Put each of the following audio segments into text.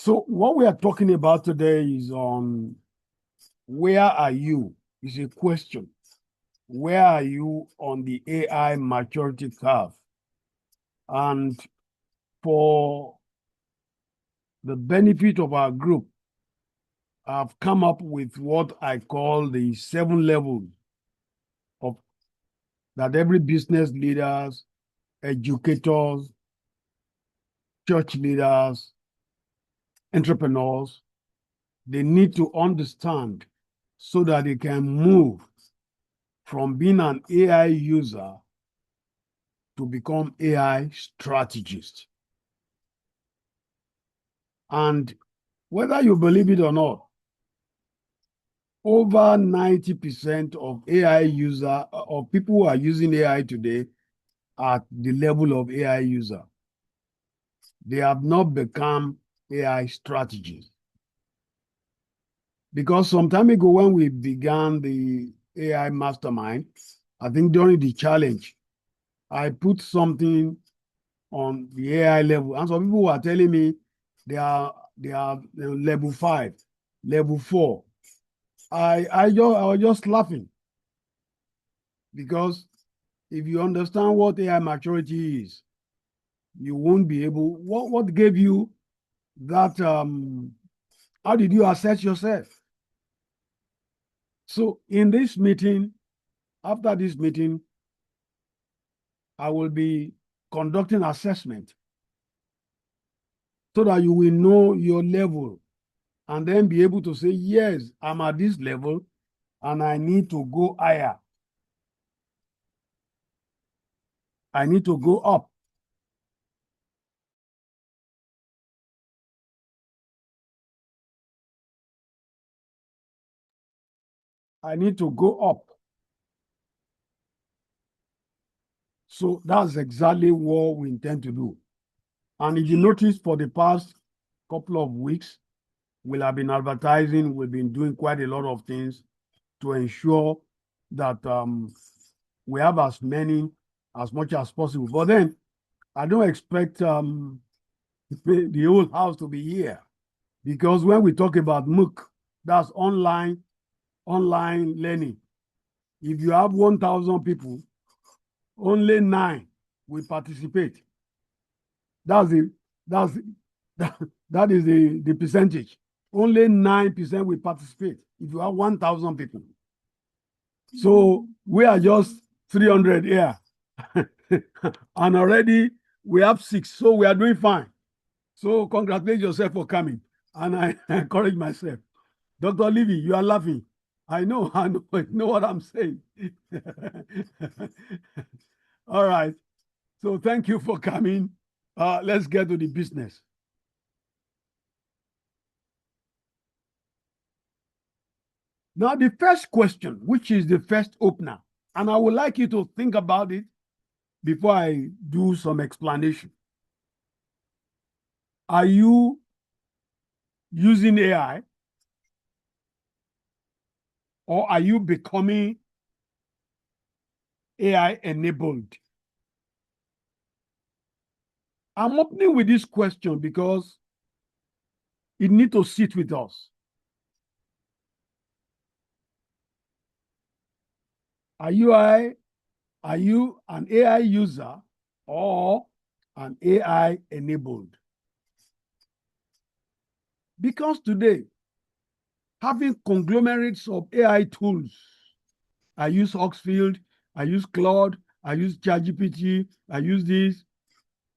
So what we are talking about today is on where are you? Is a question. Where are you on the AI maturity curve? And for the benefit of our group, I've come up with what I call the 7 levels of that every business leaders, educators, church leaders, entrepreneurs, they need to understand so that they can move from being an AI user to become AI strategist. And whether you believe it or not, over 90% of AI user of people who are using AI today are at the level of AI user. They have not become AI strategists. Because some time ago when we began the AI mastermind, I think during the challenge, I put something on the AI level. And some people were telling me they are level 5, level 4. I was just laughing, because if you understand what AI maturity is, you won't be able. What gave you that? How did you assess yourself? So in this meeting, after this meeting, I will be conducting assessment so that you will know your level and then be able to say, yes, I'm at this level and I need to go higher. I need to go up. I need to go up. So that's exactly what we intend to do. And if you notice, for the past couple of weeks, we'll have been advertising, we've been doing quite a lot of things to ensure that we have as much as possible. But then I don't expect the whole house to be here, because when we talk about MOOC, that's online learning. If you have 1,000 people, only 9 will participate. That is the percentage. Only 9% will participate if you have 1,000 people. So we are just 300 here. And already we have 6, so we are doing fine. So congratulate yourself for coming. And I encourage myself. Dr. Levy, you are laughing. I know what I'm saying. All right. So thank you for coming. Let's get to the business. Now, the first question, which is the first opener, and I would like you to think about it before I do some explanation. Are you using AI, or are you becoming AI enabled? I'm opening with this question because it needs to sit with us. Are you an AI user or an AI enabled? Because today, having conglomerates of AI tools, I use Oxfield, I use Claude, I use ChatGPT, I use this,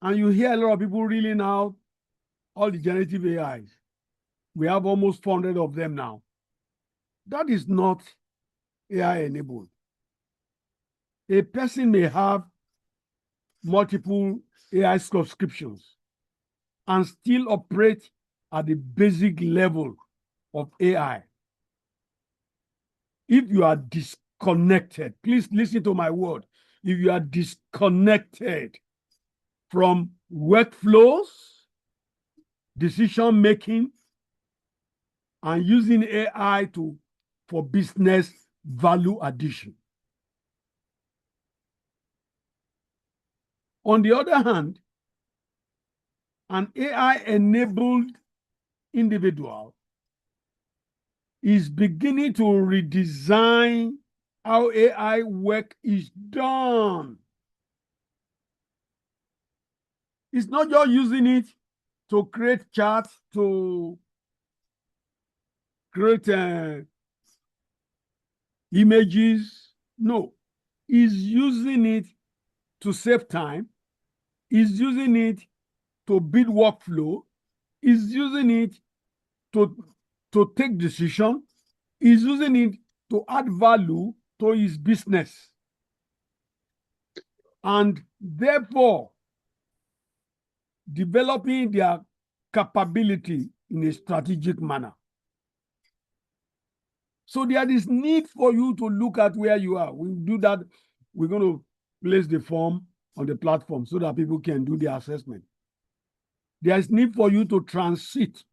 and you hear a lot of people reeling out all the generative AIs. We have almost 400 of them now. That is not AI enabled. A person may have multiple AI subscriptions and still operate at the basic level of AI. If you are disconnected, please listen to my word. If you are disconnected from workflows, decision making, and using AI for business value addition. On the other hand, an AI-enabled individual is beginning to redesign how AI work is done. It's not just using it to create charts, to create images. No, it's using it to save time. It's using it to build workflow. It's using it to take decision. It's using it to add value to his business. And therefore, developing their capability in a strategic manner. So there is need for you to look at where you are. We do that. We're going to place the form on the platform so that people can do the assessment. There is need for you to transit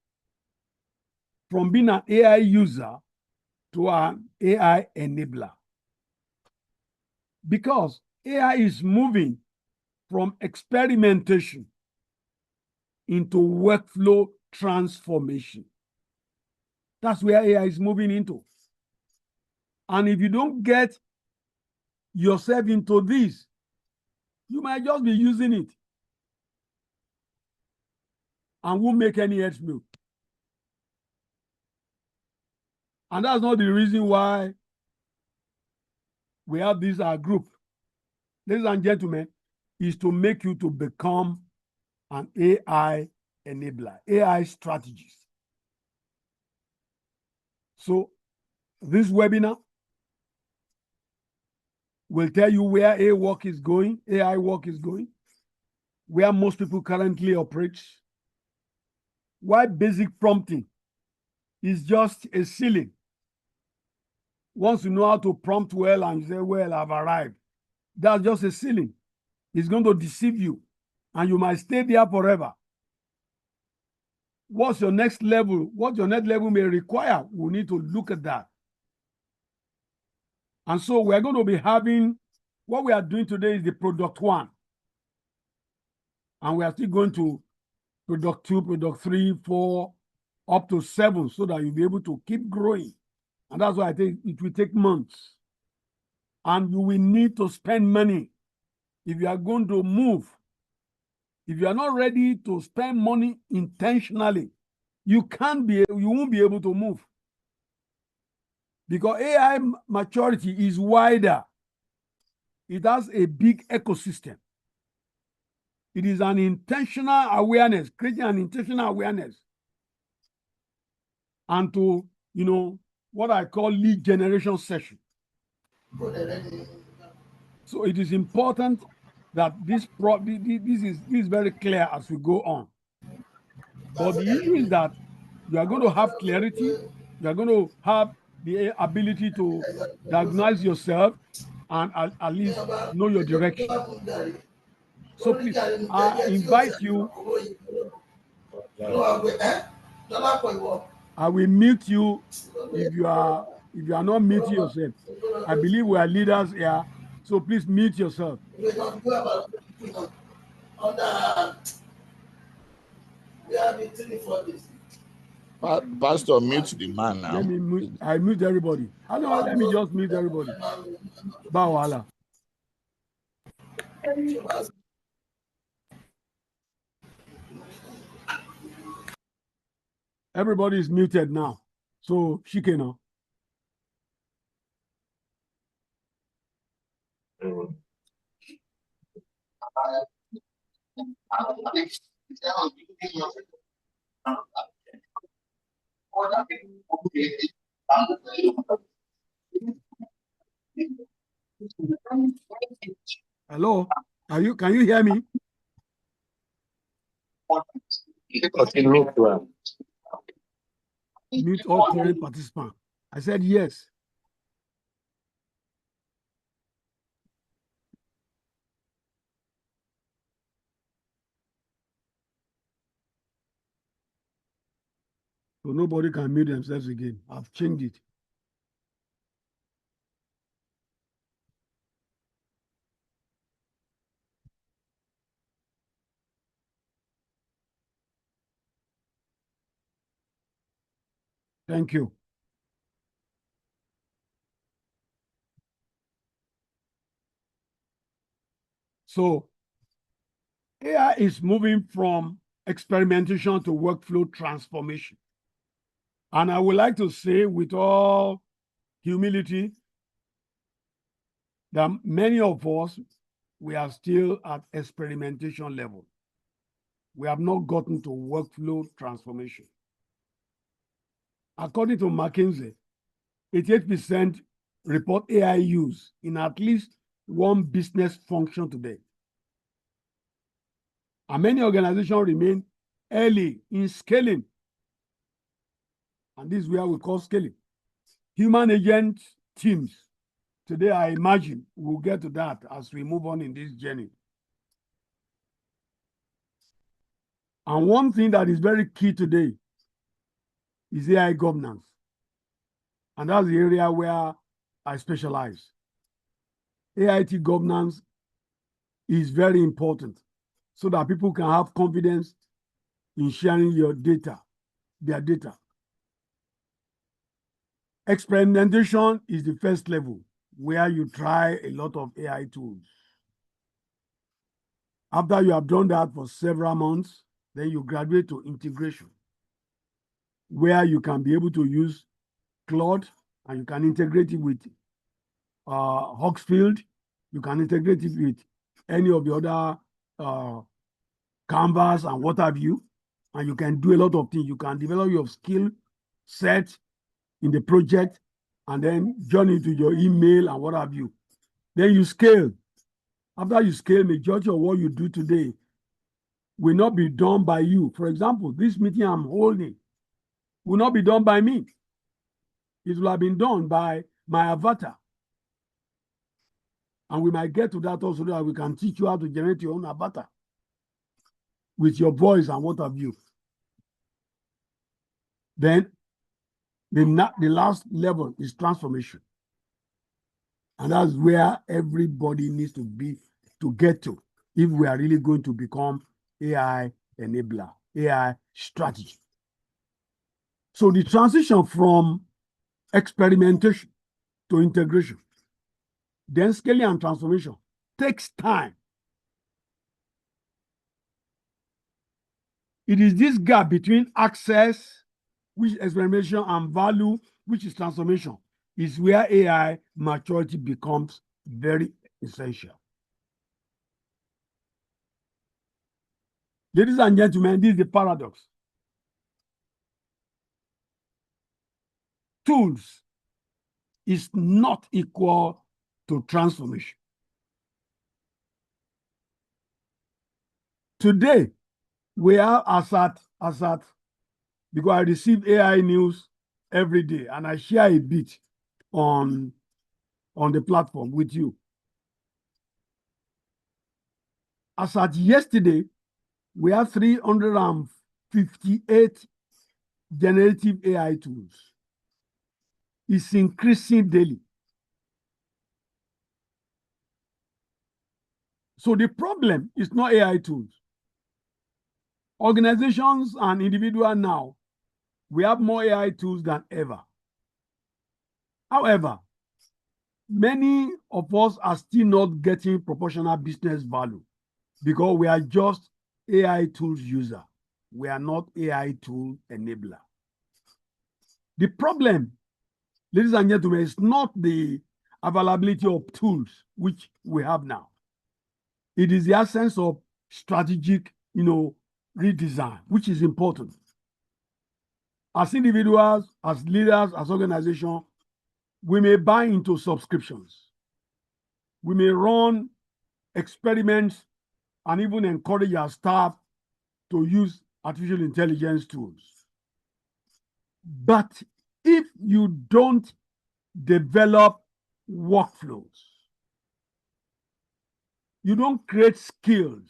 from being an AI user to an AI enabler. Because AI is moving from experimentation into workflow transformation. That's where AI is moving into. And if you don't get yourself into this, you might just be using it and won't make any heads milk. And that's not the reason why we have this group. Ladies and gentlemen, is to make you to become an AI enabler, AI strategist. So this webinar will tell you where AI work is going, where most people currently operate, why basic prompting is just a ceiling. Once you know how to prompt well and you say, well, I've arrived, that's just a ceiling. It's going to deceive you and you might stay there forever. What's your next level? What your next level may require, we need to look at that. And so we're going to be having, what we are doing today is the product 1. And we are still going to product 2, product 3, 4, up to 7, so that you'll be able to keep growing. And that's why I think it will take months. And you will need to spend money if you are going to move. If you are not ready to spend money intentionally, you won't be able to move. Because AI maturity is wider. It has a big ecosystem. It is an intentional awareness, creating an intentional awareness. And to, what I call lead generation session. So it is important that this is very clear as we go on. But the issue is that you are going to have clarity, you are going to have the ability to diagnose yourself and at least know your direction. So please, I invite you. I will mute you if you are not muting yourself. I believe we are leaders here, so please mute yourself. Pastor, mute the man now. I mute everybody. Let me just mute everybody. Bawala. Everybody is muted now. So Shikena. Hello, can you hear me? Mute all current participants. I said yes. So nobody can mute themselves again. I've changed it. Thank you. So AI is moving from experimentation to workflow transformation. And I would like to say with all humility that many of us, we are still at experimentation level. We have not gotten to workflow transformation. According to McKinsey, 88% report AI use in at least one business function today. And many organizations remain early in scaling. And this is where we call scaling. Human agent teams. Today, I imagine we'll get to that as we move on in this journey. And one thing that is very key today is AI governance. And that's the area where I specialize. AIT governance is very important so that people can have confidence in sharing your data, their data. Experimentation is the first level where you try a lot of AI tools. After you have done that for several months, then you graduate to integration, where you can be able to use Claude and you can integrate it with Hawksfield. You can integrate it with any of the other Canvas and what have you, and you can do a lot of things. You can develop your skill set in the project and then join into your email and what have you. Then you scale. After you scale, majority of what you do today will not be done by you. For example, this meeting I'm holding will not be done by me. It will have been done by my avatar. And we might get to that also, that we can teach you how to generate your own avatar with your voice and what have you. Then the last level is transformation. And that's where everybody needs to be to get to if we are really going to become AI enabler, AI strategy. So the transition from experimentation to integration, then scaling and transformation takes time. It is this gap between access, which is experimentation, and value, which is transformation, is where AI maturity becomes very essential. Ladies and gentlemen, this is the paradox. Tools is not equal to transformation. Today, we are as at because I receive AI news every day and I share a bit on the platform with you. As at yesterday, we have 358 generative AI tools. It's increasing daily. So the problem is not AI tools. Organizations and individuals now, we have more AI tools than ever. However, many of us are still not getting proportional business value because we are just AI tools user. We are not AI tool enabler. The problem, ladies and gentlemen, is not the availability of tools which we have now. It is the absence of strategic, redesign, which is important. As individuals, as leaders, as organizations, we may buy into subscriptions. We may run experiments and even encourage our staff to use artificial intelligence tools. But if you don't develop workflows, you don't create skills,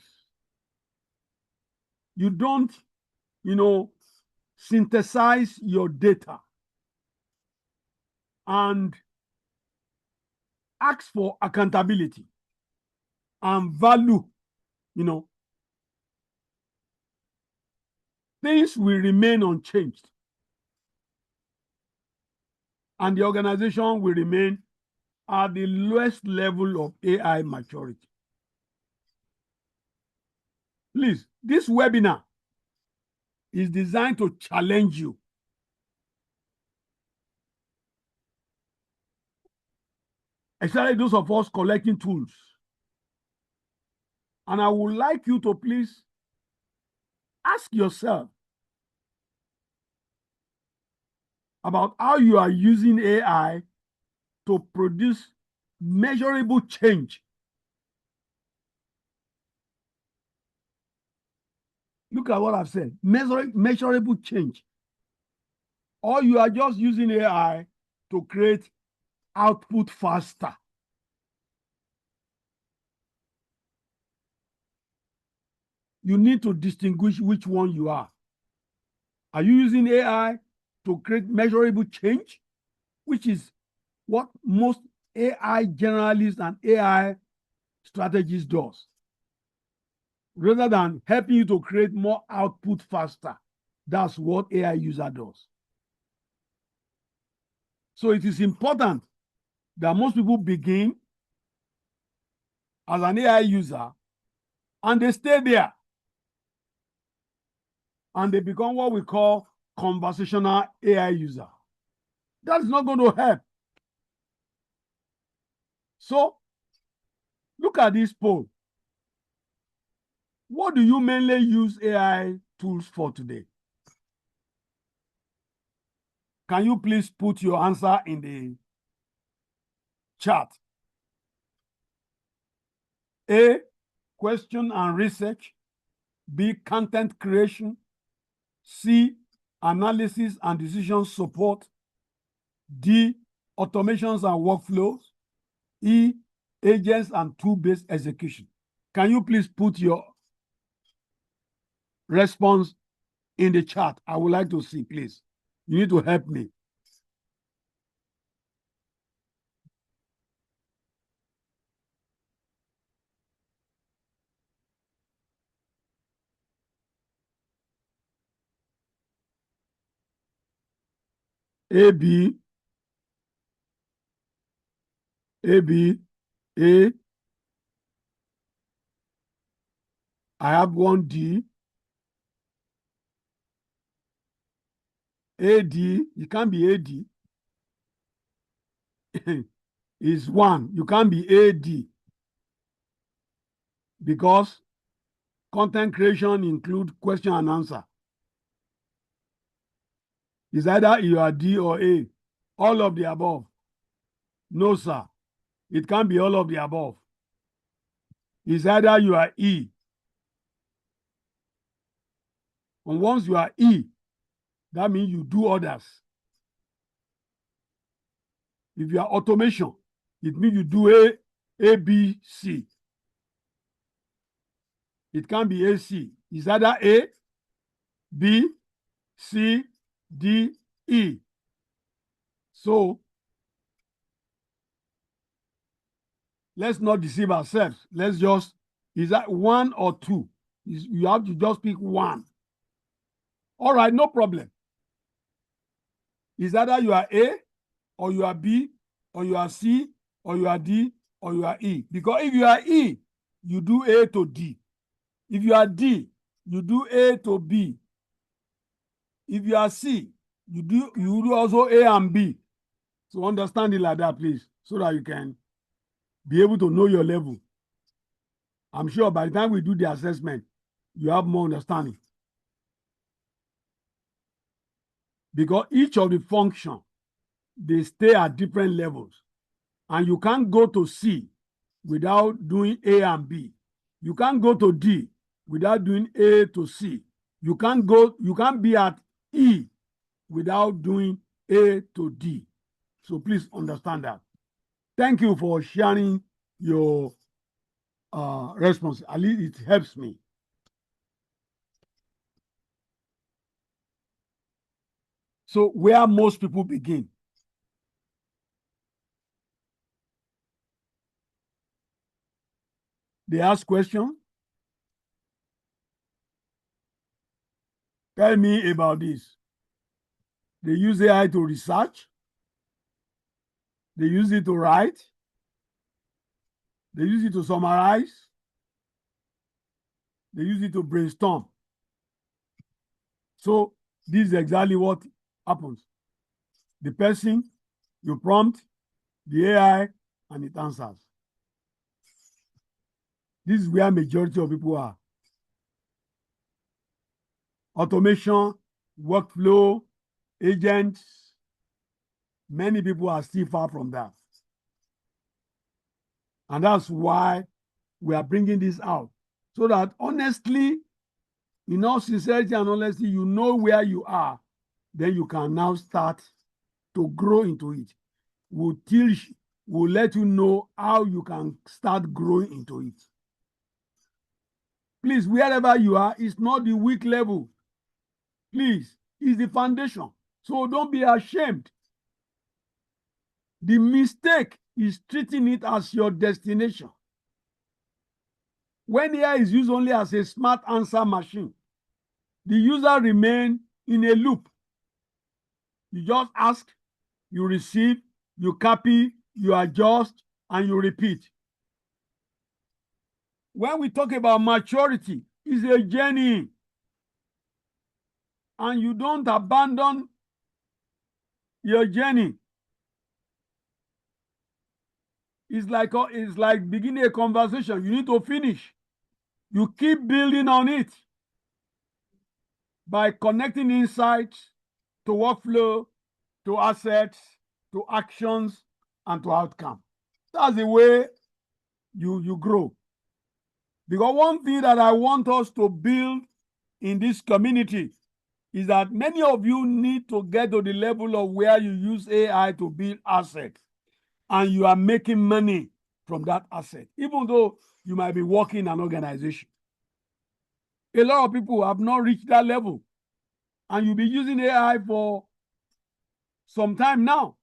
you don't, synthesize your data and ask for accountability and value, things will remain unchanged. and the organization will remain at the lowest level of AI maturity. Please, this webinar is designed to challenge you. Especially those of us collecting tools. And I would like you to please ask yourself about how you are using AI to produce measurable change. Look at what I've said, measurable change. Or you are just using AI to create output faster. You need to distinguish which one you are. Are you using AI to create measurable change, which is what most AI generalists and AI strategists does, rather than helping you to create more output faster? That's what AI user does. So it is important that most people begin as an AI user and they stay there and they become what we call conversational AI user. That's not going to help. So look at this poll. What do you mainly use AI tools for today? Can you please put your answer in the chat? A, question and research. B, content creation. C, analysis and decision support. D, automations and workflows. E, agents and tool-based execution. Can you please put your response in the chat? I would like to see, please. You need to help me. A, B, A, B, A. I have one D. AD, it can't be AD. Is one. You can't be AD. Because content creation include question and answer. It's either you are D or A. All of the above. No, sir. It can't be all of the above. It's either you are E. And once you are E, that means you do others. If you are automation, it means you do A, B, C. It can't be AC. It's either A, B, C, D, E. So let's not deceive ourselves. Let's just, is that one or two? You have to just pick one. All right, no problem. Is either you are A, or you are B, or you are C, or you are D, or you are E. Because if you are E, you do A to D. If you are D, you do A to B. If you are C, you do also A and B. So understand it like that, please, so that you can be able to know your level. I'm sure by the time we do the assessment, you have more understanding. Because each of the functions, they stay at different levels. And you can't go to C without doing A and B. You can't go to D without doing A to C. You can't be at E without doing A to D. So please understand that. Thank you for sharing your response. At least it helps me. So where most people begin. They ask questions. Tell me about this. They use AI to research. They use it to write. They use it to summarize. They use it to brainstorm. So this is exactly what happens. The person, you prompt, the AI, and it answers. This is where majority of people are. Automation, workflow, agents, many people are still far from that. And that's why we are bringing this out. So that honestly, in all sincerity and honesty, you know where you are. Then you can now start to grow into it. We'll let you know how you can start growing into it. Please, wherever you are, it's not the weak level. Please, it's the foundation. So don't be ashamed. The mistake is treating it as your destination. When AI is used only as a smart answer machine, the user remains in a loop. You just ask, you receive, you copy, you adjust, and you repeat. When we talk about maturity, it's a journey. And you don't abandon your journey. It's like beginning a conversation. You need to finish. You keep building on it by connecting insights to workflow, to assets, to actions, and to outcome. That's the way you grow. Because one thing that I want us to build in this community is that many of you need to get to the level of where you use AI to build assets and you are making money from that asset, even though you might be working in an organization. A lot of people have not reached that level, and you'll be using AI for some time now.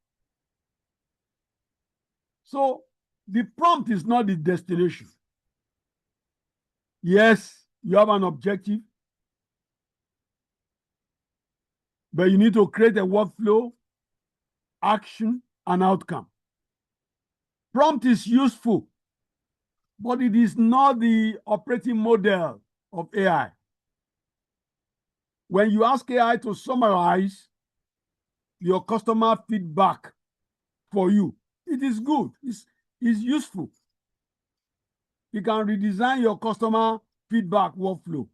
So the prompt is not the destination. Yes, you have an objective, but you need to create a workflow, action, and outcome. Prompt is useful, but it is not the operating model of AI. When you ask AI to summarize your customer feedback for you, it is good, it's useful. You can redesign your customer feedback workflow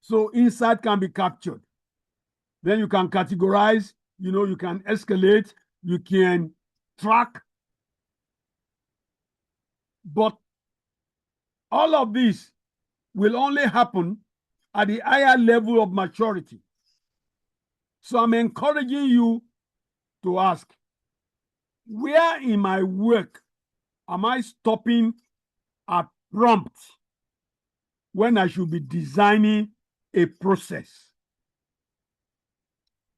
so insight can be captured. Then you can categorize, you can escalate, you can track. But all of this will only happen at the higher level of maturity. So I'm encouraging you to ask, where in my work am I stopping at prompt when I should be designing a process?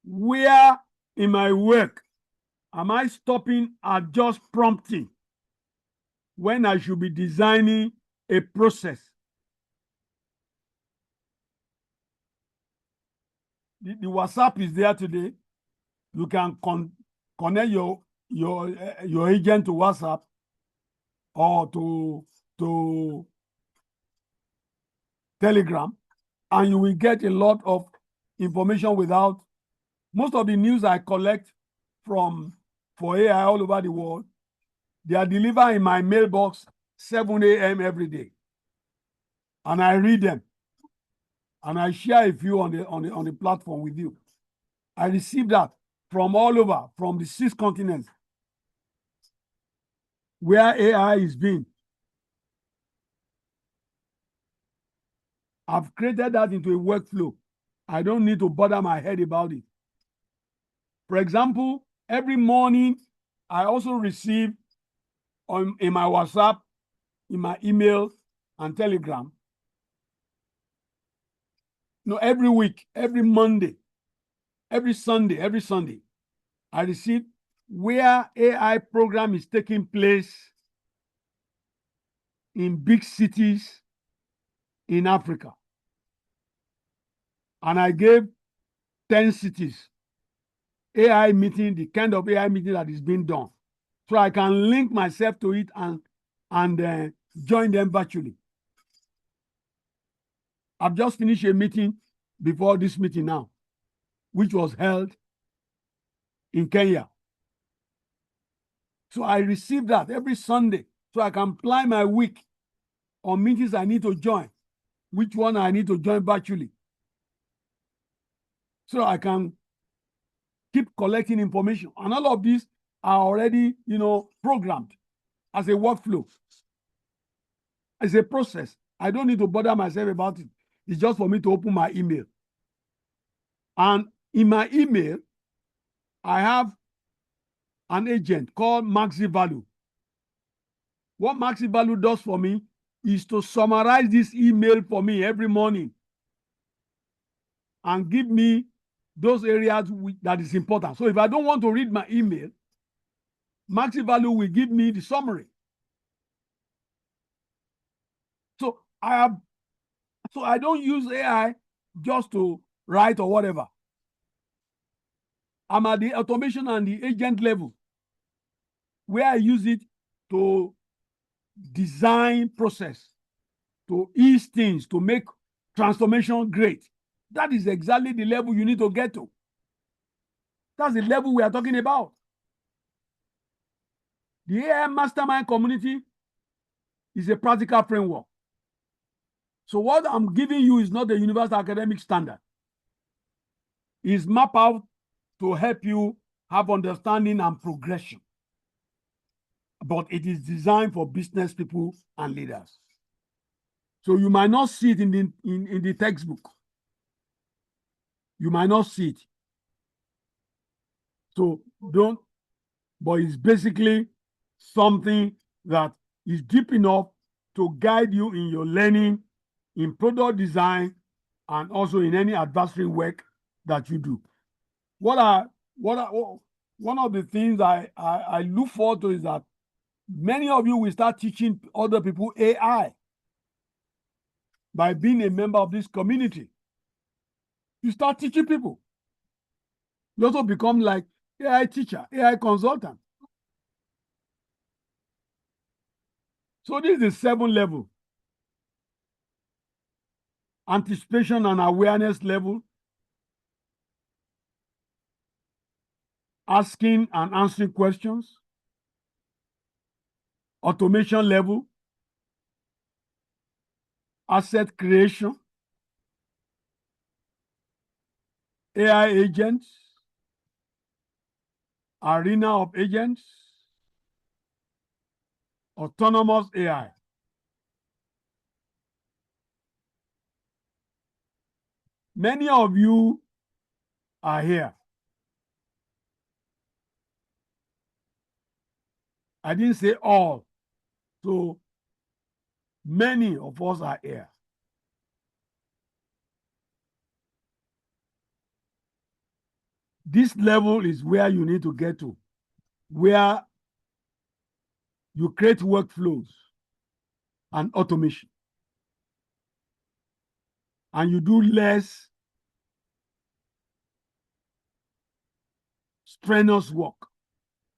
Where in my work am I stopping at just prompting when I should be designing a process? The WhatsApp is there today. You can connect your agent to WhatsApp or to Telegram, and you will get a lot of information without. Most of the news I collect for AI all over the world, they are delivered in my mailbox 7 a.m. every day, and I read them, and I share a few on the platform with you. I receive that from all over, from the 6 continents where AI is being. I've created that into a workflow. I don't need to bother my head about it. For example, every morning, I also receive in my WhatsApp, in my email, and Telegram. Every week, every Monday, every Sunday, I receive where AI program is taking place in big cities in Africa. And I gave 10 cities AI meeting, the kind of AI meeting that is being done. so I can link myself to it and join them virtually. I've just finished a meeting before this meeting now, which was held in Kenya. So I receive that every Sunday, so I can plan my week on meetings I need to join, which one I need to join virtually. So I can keep collecting information. And all of these are already, programmed as a workflow, as a process. I don't need to bother myself about it. It's just for me to open my email. And in my email, I have an agent called Maxi Value. What Maxi Value does for me is to summarize this email for me every morning and give me those areas that is important. So if I don't want to read my email, Maxi Value will give me the summary. So I don't use AI just to write or whatever. I'm at the automation and the agent level, where I use it to design process, to ease things, to make transformation great. That is exactly the level you need to get to. That's the level we are talking about. The AI Mastermind community is a practical framework. So what I'm giving you is not the universal academic standard. It's mapped out to help you have understanding and progression. But it is designed for business people and leaders. So you might not see it in the textbook. You might not see it. So don't, but it's basically something that is deep enough to guide you in your learning, in product design, and also in any advisory work that you do. One of the things I look forward to is that many of you will start teaching other people AI by being a member of this community. You start teaching people. You also become like AI teacher, AI consultant. So this is the 7th level. Anticipation and awareness level. Asking and answering questions. Automation level. Asset creation. AI agents. Arena of agents. Autonomous AI. Many of you are here. I didn't say all. So many of us are here. This level is where you need to get to, where you create workflows and automation. And you do less strenuous work.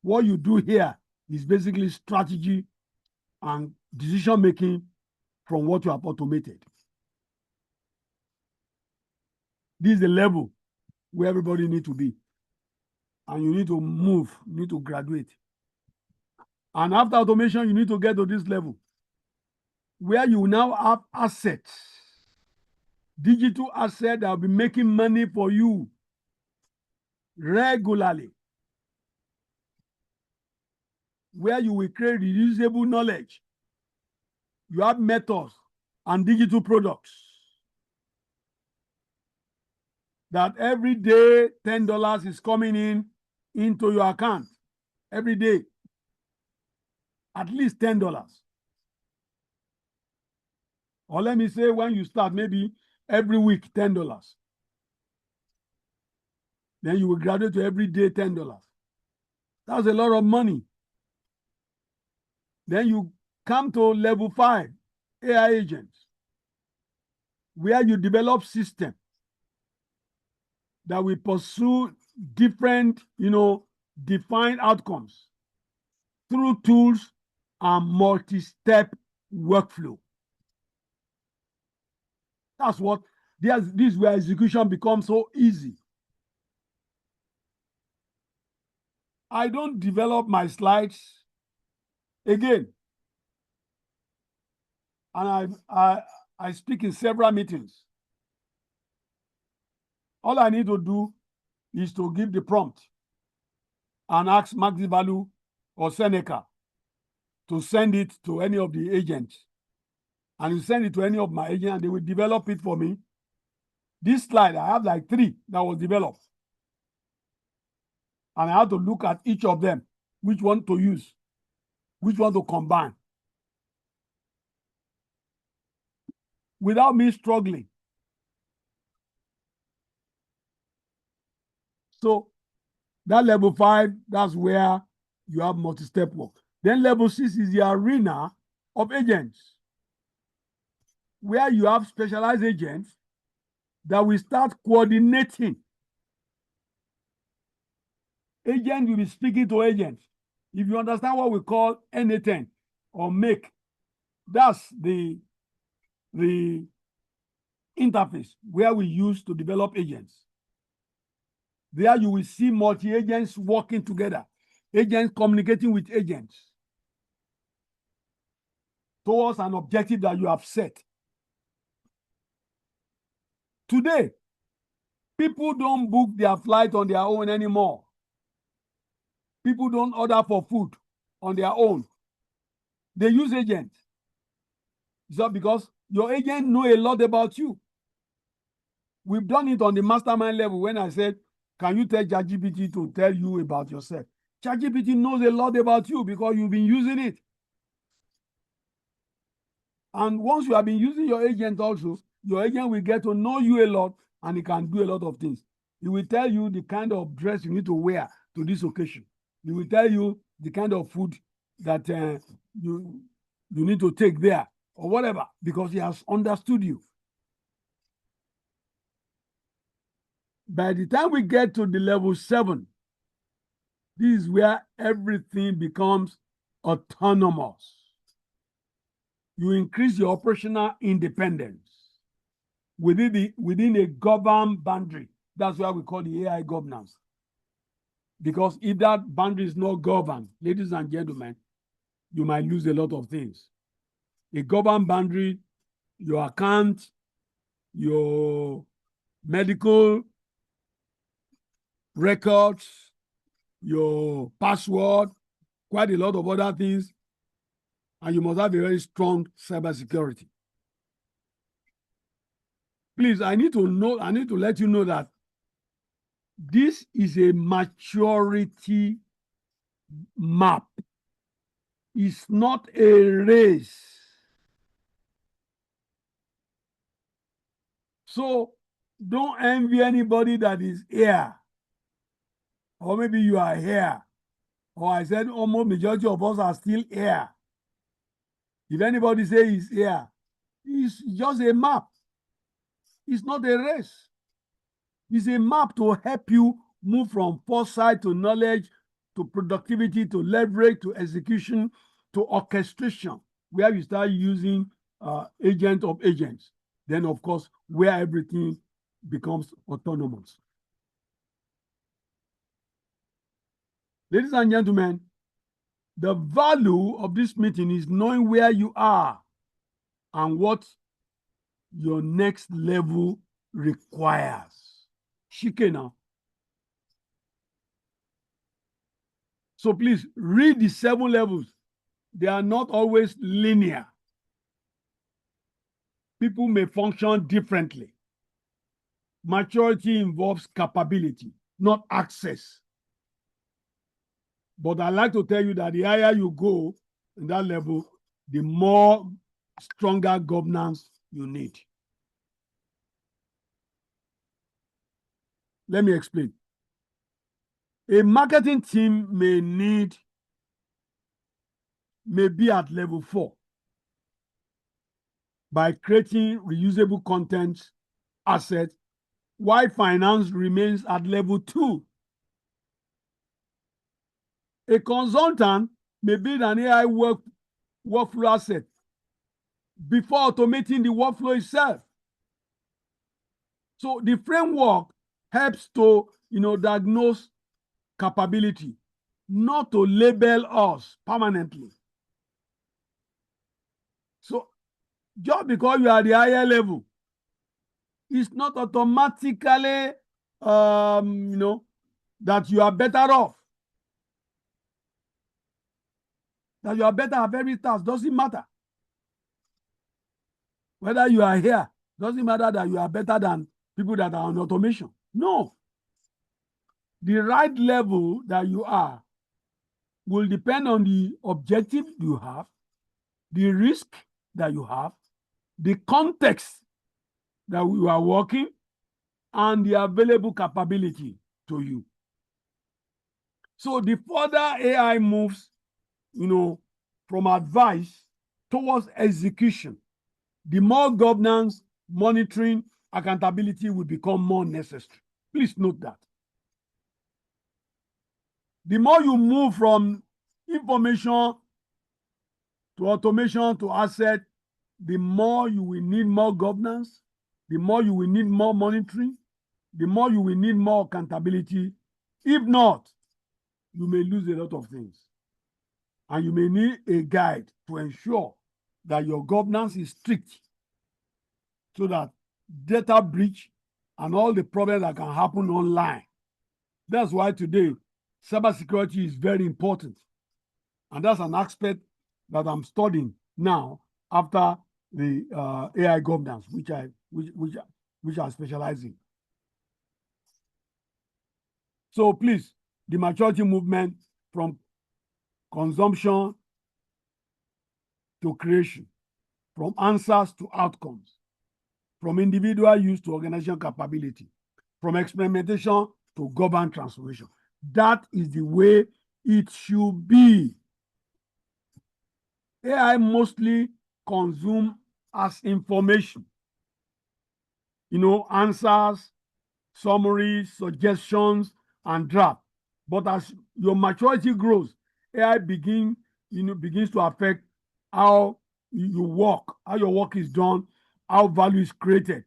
What you do here is basically strategy and decision making from what you have automated. This is the level where everybody needs to be. And you need to move, you need to graduate. And after automation, you need to get to this level where you now have assets, digital assets that will be making money for you regularly, where you will create reusable knowledge. You have methods and digital products that every day $10 is coming into your account every day, at least $10. Or let me say, when you start, maybe every week $10. Then you will graduate to every day $10. That's a lot of money. Then you come to level 5, AI agents, where you develop systems that will pursue different, defined outcomes. through tools and multi-step workflow. That's what, this is where execution becomes so easy. I don't develop my slides again. And I speak in several meetings. All I need to do is to give the prompt and ask Max Value or Seneca to send it to any of the agents. And you send it to any of my agents and they will develop it for me. This slide, I have like 3 that was developed. And I have to look at each of them, which one to use, which one to combine, without me struggling. So that level 5, that's where you have multi-step work. Then level 6 is the arena of agents, where you have specialized agents that will start coordinating. Agent will be speaking to agents. If you understand what we call n8n or make, that's the interface where we use to develop agents. There you will see multi-agents working together, agents communicating with agents towards an objective that you have set. Today, people don't book their flight on their own anymore. People don't order for food on their own. They use agents. So because your agent know a lot about you. We've done it on the mastermind level when I said, can you tell ChatGPT to tell you about yourself? ChatGPT knows a lot about you because you've been using it. And once you have been using your agent also, your agent will get to know you a lot and he can do a lot of things. He will tell you the kind of dress you need to wear to this occasion. He will tell you the kind of food that you need to take there or whatever, because he has understood you. By the time we get to the level 7, this is where everything becomes autonomous. You increase your operational independence within a governed boundary. That's why we call the AI governance. Because if that boundary is not governed, ladies and gentlemen, you might lose a lot of things. A governed boundary, your account, your medical records, your password, quite a lot of other things, and you must have a very strong cybersecurity. Please, I need to let you know that this is a maturity map. It's not a race. So don't envy anybody that is here. Or maybe you are here. Or I said almost majority of us are still here. If anybody says he's here, it's just a map. It's not a race. It's a map to help you move from foresight to knowledge, to productivity, to leverage, to execution, to orchestration, where you start using agent of agents. Then, of course, where everything becomes autonomous. Ladies and gentlemen, the value of this meeting is knowing where you are and what your next level requires. Shike now. So please read the 7 levels. They are not always linear. People may function differently. Maturity involves capability, not access. But I like to tell you that the higher you go in that level, the more stronger governance you need. Let me explain. A marketing team may be at level 4 by creating reusable content assets, while finance remains at level 2. A consultant may build an AI workflow asset before automating the workflow itself. So the framework helps to, diagnose capability, not to label us permanently. So just because you are the higher level, it's not automatically, that you are better off. That you are better at every task doesn't matter. Whether you are here, doesn't matter that you are better than people that are on automation. No. The right level that you are will depend on the objective you have, the risk that you have, the context that you are working, and the available capability to you. So the further AI moves, from advice towards execution, the more governance, monitoring, accountability will become more necessary. Please note that. The more you move from information to automation to asset, the more you will need more governance, the more you will need more monitoring, the more you will need more accountability. If not, you may lose a lot of things. And you may need a guide to ensure that your governance is strict so that data breach and all the problems that can happen online. That's why today, cybersecurity is very important. And that's an aspect that I'm studying now after the AI governance, which I specialize in. So please, the maturity movement from consumption to creation, from answers to outcomes, from individual use to organizational capability, from experimentation to governance transformation. That is the way it should be. AI mostly consumed as information, answers, summaries, suggestions, and draft. But as your maturity grows, AI begins to affect how you work, how your work is done, how value is created.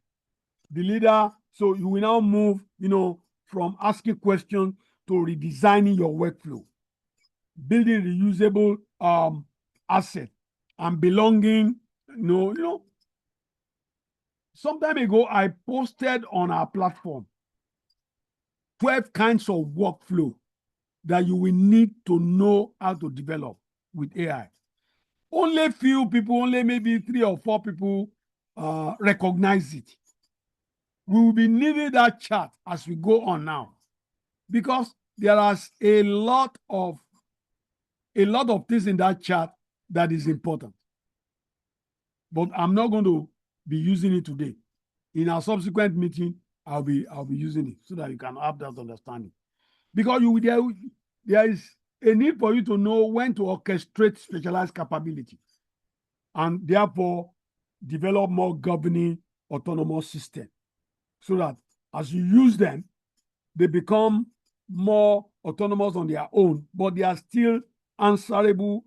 The leader, so you will now move, from asking questions to redesigning your workflow, building reusable asset, and belonging. Some time ago, I posted on our platform 12 kinds of workflow that you will need to know how to develop with AI. Only few people, only maybe 3 or 4 people recognize it. We will be needing that chart as we go on now, because there are a lot of things in that chart that is important. But I'm not going to be using it today. In our subsequent meeting, I'll be using it so that you can have that understanding. Because there is a need for you to know when to orchestrate specialized capability, and therefore develop more governing autonomous system, so that as you use them, they become more autonomous on their own, but they are still answerable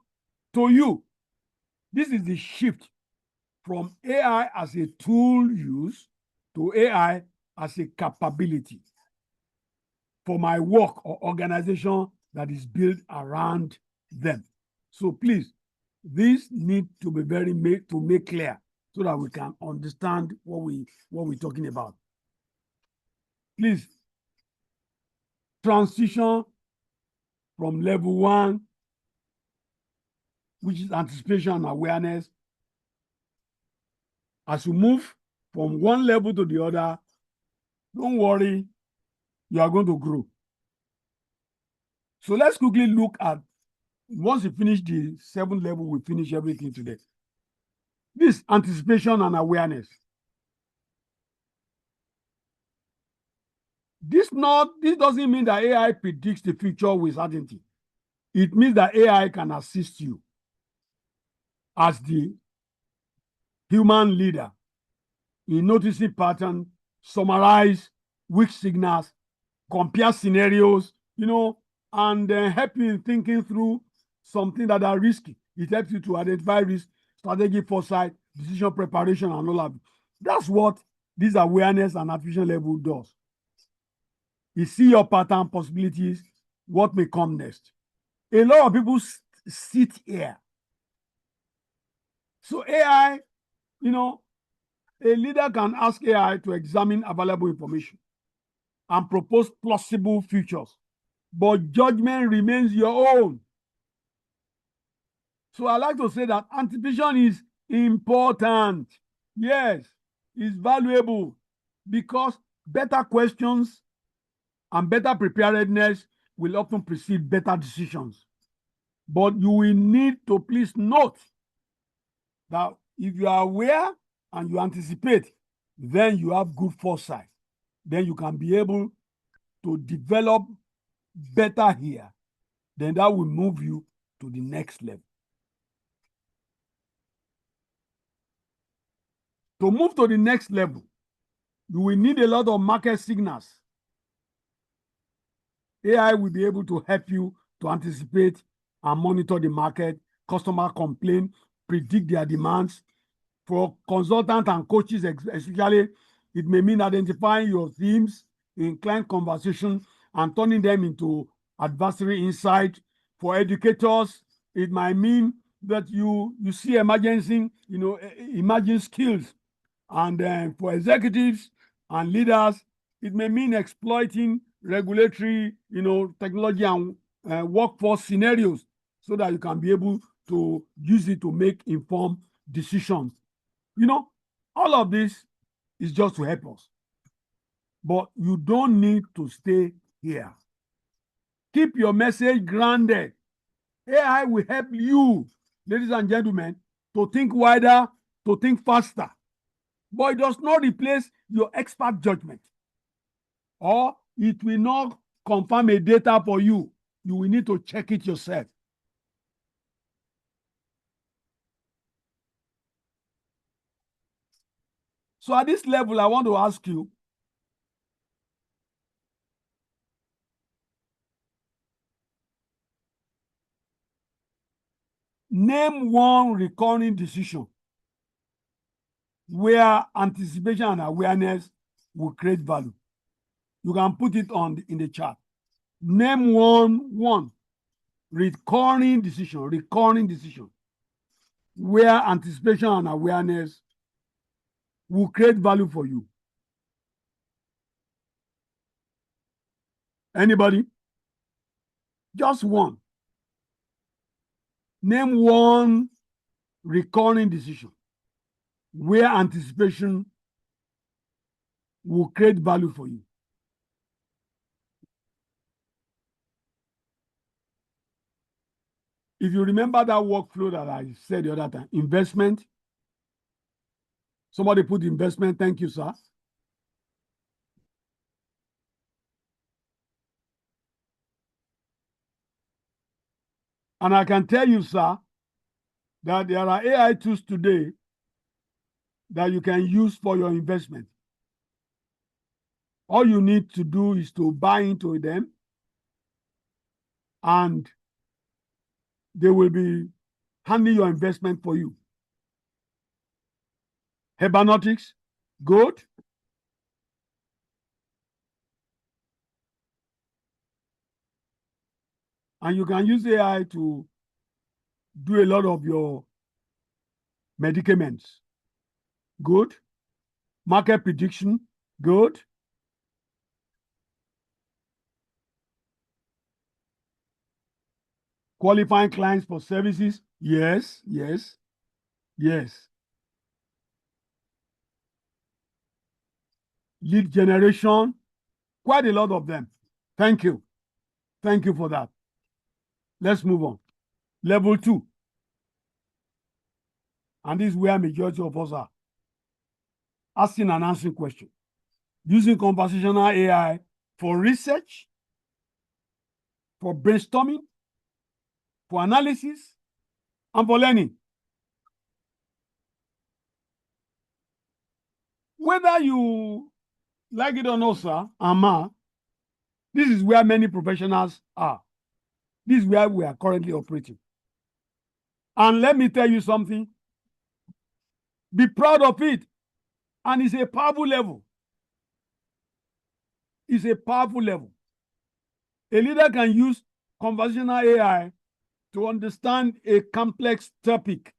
to you. This is the shift from AI as a tool use to AI as a capability for my work or organization that is built around them. So please, this need to be make clear so that we can understand what we're talking about. Please, transition from level 1, which is anticipation and awareness. As you move from one level to the other, don't worry, you are going to grow. So let's quickly look at, once you finish the 7th level, we finish everything today. This anticipation and awareness. This doesn't mean that AI predicts the future with certainty. It means that AI can assist you as the human leader in noticing patterns, summarize weak signals, compare scenarios, and help you in thinking through something that are risky. It helps you to identify risk, strategic foresight, decision preparation, and all of it. That's what this awareness and attribution level does. You see your pattern, possibilities, what may come next. A lot of people sit here. So AI, a leader can ask AI to examine available information and propose plausible futures, but judgment remains your own. So I like to say that anticipation is important. Yes, it's valuable because better questions and better preparedness will often precede better decisions. But you will need to please note that if you are aware and you anticipate, then you have good foresight. Then you can be able to develop better here. Then that will move you to the next level. To move to the next level, you will need a lot of market signals. AI will be able to help you to anticipate and monitor the market, customer complaint, predict their demands. For consultants and coaches especially, it may mean identifying your themes in client conversation and turning them into advisory insight. For educators, it might mean that you see emerging skills. And for executives and leaders, it may mean exploiting regulatory, technology and workforce scenarios so that you can be able to use it to make informed decisions. All of this is just to help us. But you don't need to stay here. Keep your message grounded. AI will help you, ladies and gentlemen, to think wider, to think faster. But it does not replace your expert judgment, or it will not confirm a data for you. You will need to check it yourself. So at this level, I want to ask you, name one recurring decision where anticipation and awareness will create value. You can put it in the chat. Name one recurring decision where anticipation and awareness will create value for you. Anybody? Just one. Name one recurring decision where anticipation will create value for you. If you remember that workflow that I said the other time, investment. Somebody put investment. Thank you, sir. And I can tell you, sir, that there are AI tools today that you can use for your investment. All you need to do is to buy into them, and they will be handling your investment for you. Hermeneutics, good. And you can use AI to do a lot of your medicaments. Good. Market prediction, good. Qualifying clients for services, yes. Lead generation, quite a lot of them. Thank you for that. Let's move on. Level 2. And this is where majority of us are. Asking and answering questions. Using conversational AI for research, for brainstorming, for analysis, and for learning. Whether you like it or not, sir, Ama, this is where many professionals are. This is where we are currently operating. And let me tell you something. Be proud of it. And it's a powerful level. It's a powerful level. A leader can use conversational AI to understand a complex topic,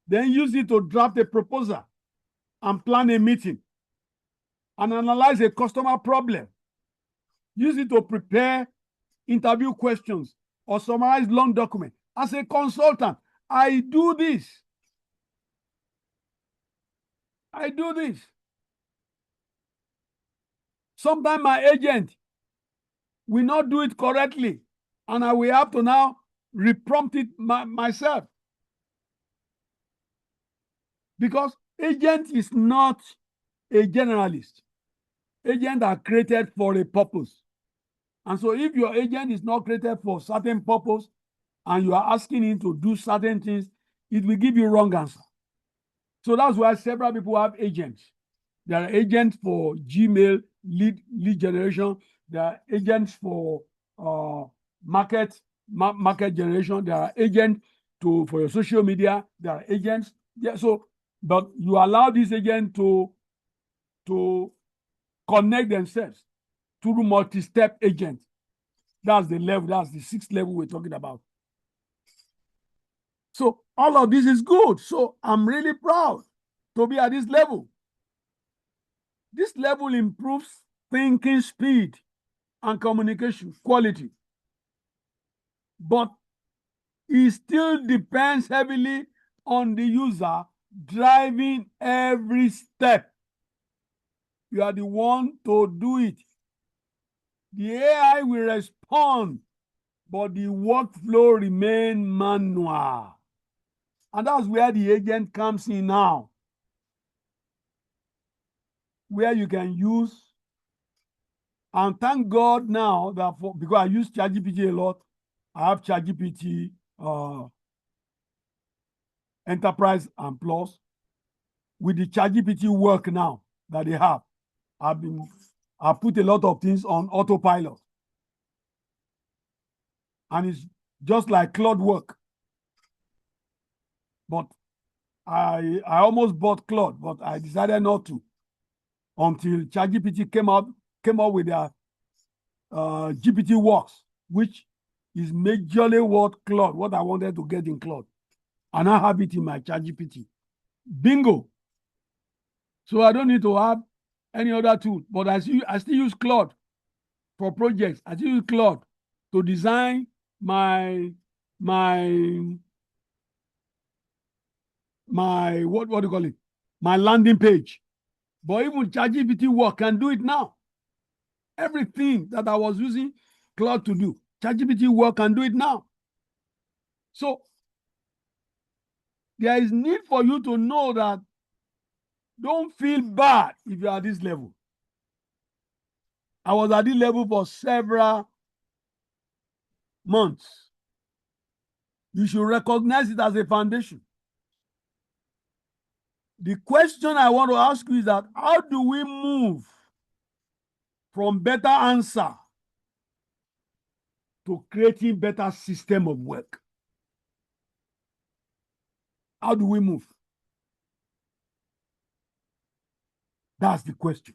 then use it to draft a proposal and plan a meeting and analyze a customer problem. Use it to prepare interview questions or summarize long documents. As a consultant, I do this. Sometimes my agent will not do it correctly, and I will have to now reprompt it myself. Because agent is not a generalist. Agents are created for a purpose. And so if your agent is not created for certain purpose and you are asking him to do certain things, it will give you wrong answer. So that's why several people have agents. There are agents for Gmail lead generation. There are agents for market generation. There are agents for your social media. There are agents. Yeah, so but you allow this agent to connect themselves through multi-step agent. That's the level. That's the 6th level we're talking about. So all of this is good. So I'm really proud to be at this level. This level improves thinking speed and communication quality. But it still depends heavily on the user driving every step. You are the one to do it. The AI will respond, but the workflow remains manual. And that's where the agent comes in now, where you can use, and thank God now that because I use ChatGPT a lot, I have ChatGPT Enterprise and Plus. With the ChatGPT work now that they have, I put a lot of things on autopilot. And it's just like Claude work. But I almost bought Claude, but I decided not to until ChatGPT came up with their GPT Works, which is majorly what I wanted to get in Claude. And I have it in my ChatGPT. Bingo. So I don't need to have any other tool, but I still use Claude for projects. I still use Claude to design my what do you call it? My landing page. But even ChatGPT work can do it now. Everything that I was using Claude to do, ChatGPT work can do it now. So there is need for you to know that don't feel bad if you are at this level. I was at this level for several months. You should recognize it as a foundation. The question I want to ask you is that how do we move from better answer to creating better system of work? How do we move? That's the question.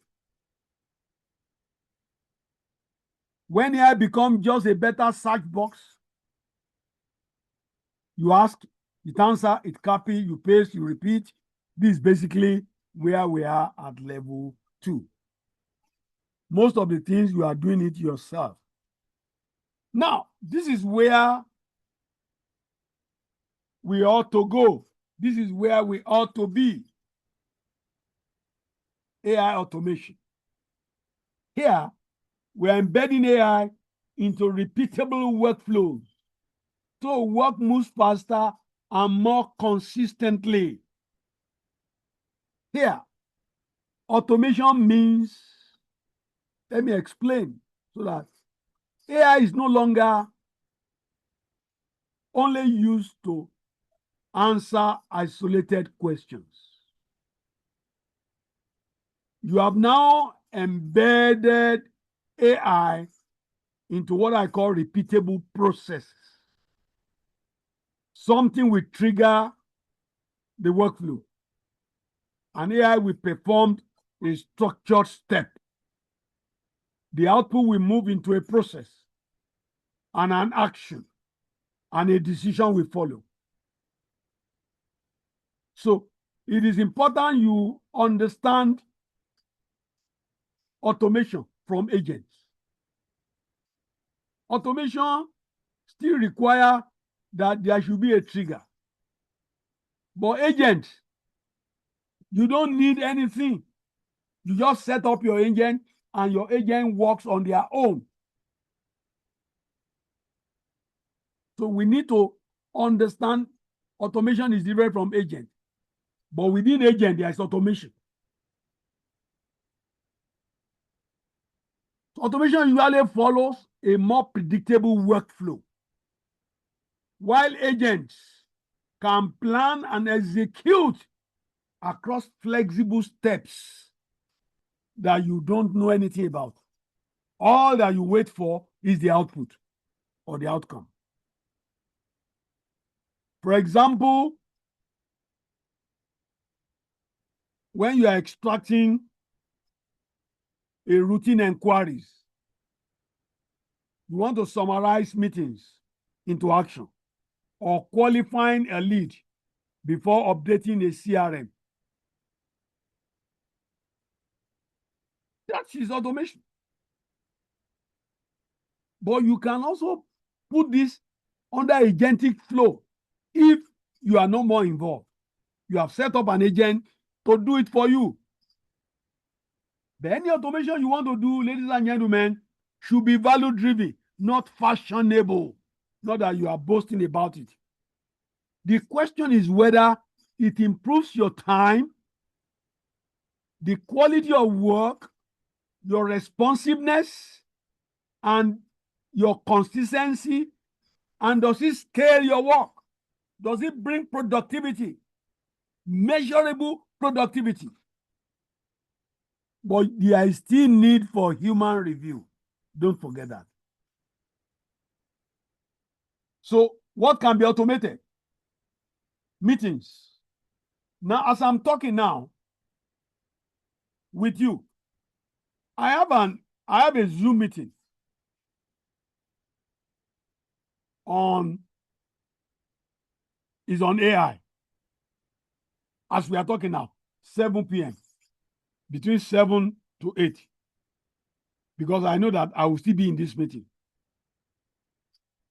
When AI becomes just a better search box, you ask, it answer, it copy, you paste, you repeat. This is basically where we are at level 2. Most of the things you are doing it yourself. Now, this is where we ought to go. This is where we ought to be. AI automation. Here, we are embedding AI into repeatable workflows so work moves faster and more consistently. Here, automation means, let me explain so that AI is no longer only used to answer isolated questions. You have now embedded AI into what I call repeatable processes. something will trigger the workflow. And AI will perform a structured step. The output will move into a process and an action, and a decision will follow. So it is important you understand automation from agents. Automation still require that there should be a trigger. But agents, you don't need anything. You just set up your agent and your agent works on their own. So we need to understand automation is different from agent. But within agent, there is automation. Automation usually follows a more predictable workflow, while agents can plan and execute across flexible steps that you don't know anything about. All that you wait for is the output or the outcome. For example, when you are extracting a routine inquiries, you want to summarize meetings into action or qualifying a lead before updating a CRM. That is automation. But you can also put this under agentic flow if you are no more involved. You have set up an agent to do it for you. But any automation you want to do, ladies and gentlemen, should be value-driven, not fashionable. Not that you are boasting about it. The question is whether it improves your time, the quality of work, your responsiveness, and your consistency, and does it scale your work? Does it bring productivity? Measurable productivity. But there is still need for human review. Don't forget that. So what can be automated? Meetings. Now, as I'm talking now with you, I have a Zoom meeting is on AI. As we are talking now, 7 p.m. between 7 to 8. Because I know that I will still be in this meeting.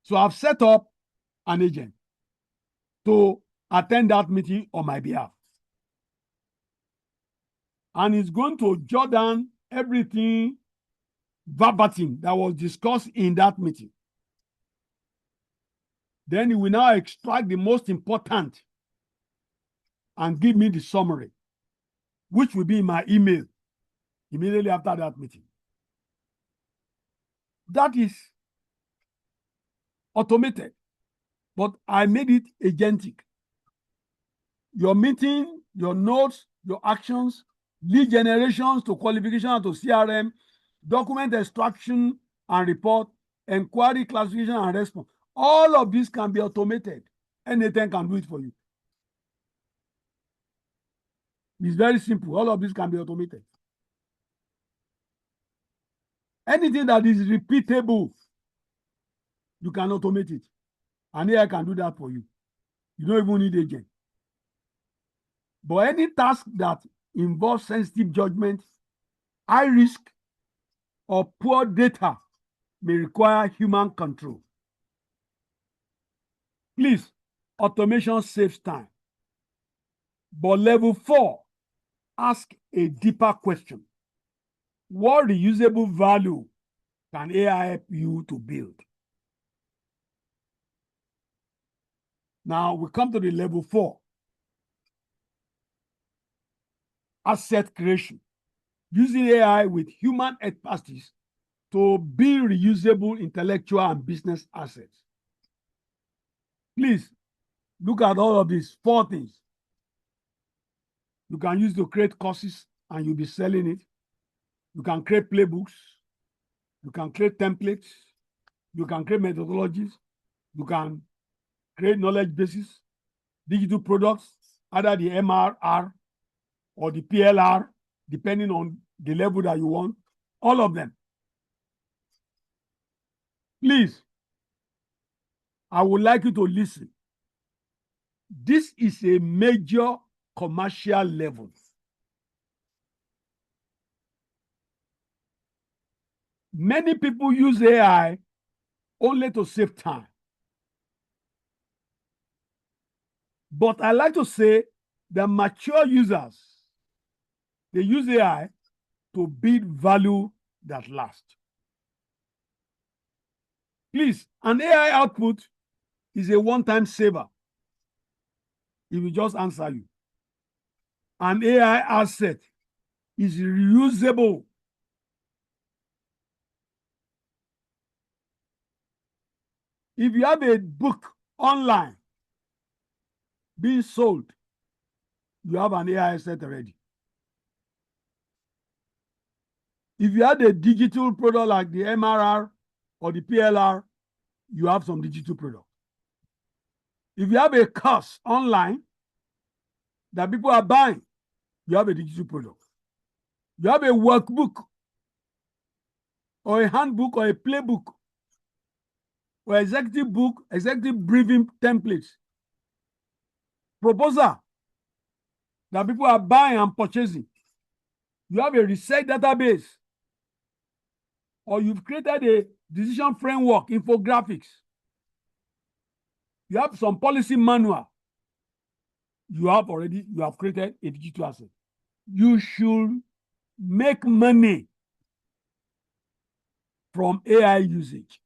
So I've set up an agent to attend that meeting on my behalf. And it's going to jot down everything verbatim that was discussed in that meeting. Then it will now extract the most important and give me the summary, which will be in my email immediately after that meeting. That is automated, but I made it agentic. Your meeting, your notes, your actions, lead generations to qualification to CRM, document extraction and report, inquiry classification and response. All of this can be automated. n8n can do it for you. It's very simple. All of this can be automated. Anything that is repeatable, you can automate it. And AI can do that for you. You don't even need agent. But any task that involves sensitive judgment, high risk, or poor data may require human control. Please, automation saves time. But level 4, ask a deeper question. What reusable value can AI help you to build? Now we come to the level 4. Asset creation. Using AI with human expertise to build reusable intellectual and business assets. Please, look at all of these 4 things. You can use to create courses and you'll be selling it. You can create playbooks. You can create templates. You can create methodologies. You can create knowledge bases, digital products, either the MRR or the PLR, depending on the level that you want, all of them. Please, I would like you to listen. This is a major commercial level. Many people use AI only to save time. But I like to say the mature users, they use AI to build value that lasts. Please, an AI output is a one-time saver. It will just answer you. An AI asset is reusable. If you have a book online being sold, you have an AI asset already. If you had a digital product like the MRR or the PLR, you have some digital product. If you have a course online that people are buying, you have a digital product. You have a workbook or a handbook or a playbook or executive book, executive briefing templates, proposal that people are buying and purchasing. You have a research database, or you've created a decision framework, infographics. You have some policy manual. You have created a digital asset. You should make money from AI usage,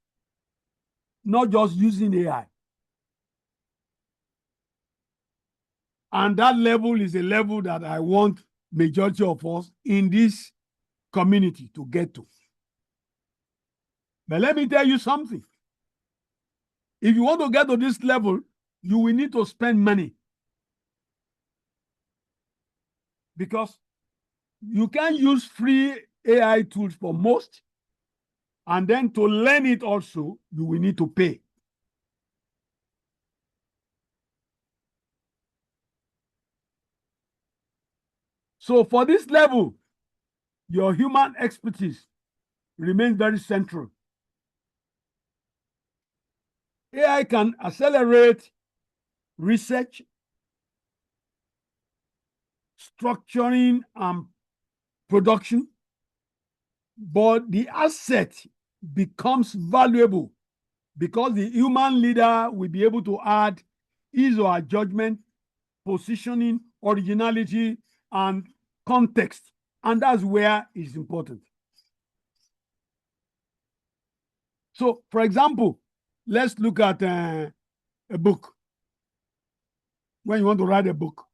not just using AI. And that level is a level that I want majority of us in this community to get to. But let me tell you something. If you want to get to this level, you will need to spend money. Because you can use free AI tools for most, and then to learn it also, you will need to pay. So for this level, your human expertise remains very central. AI can accelerate research, structuring, and production, but the asset becomes valuable because the human leader will be able to add his or her judgment, positioning, originality, and context. And that's where it's important. So, for example, let's look at a book. When you want to write a book,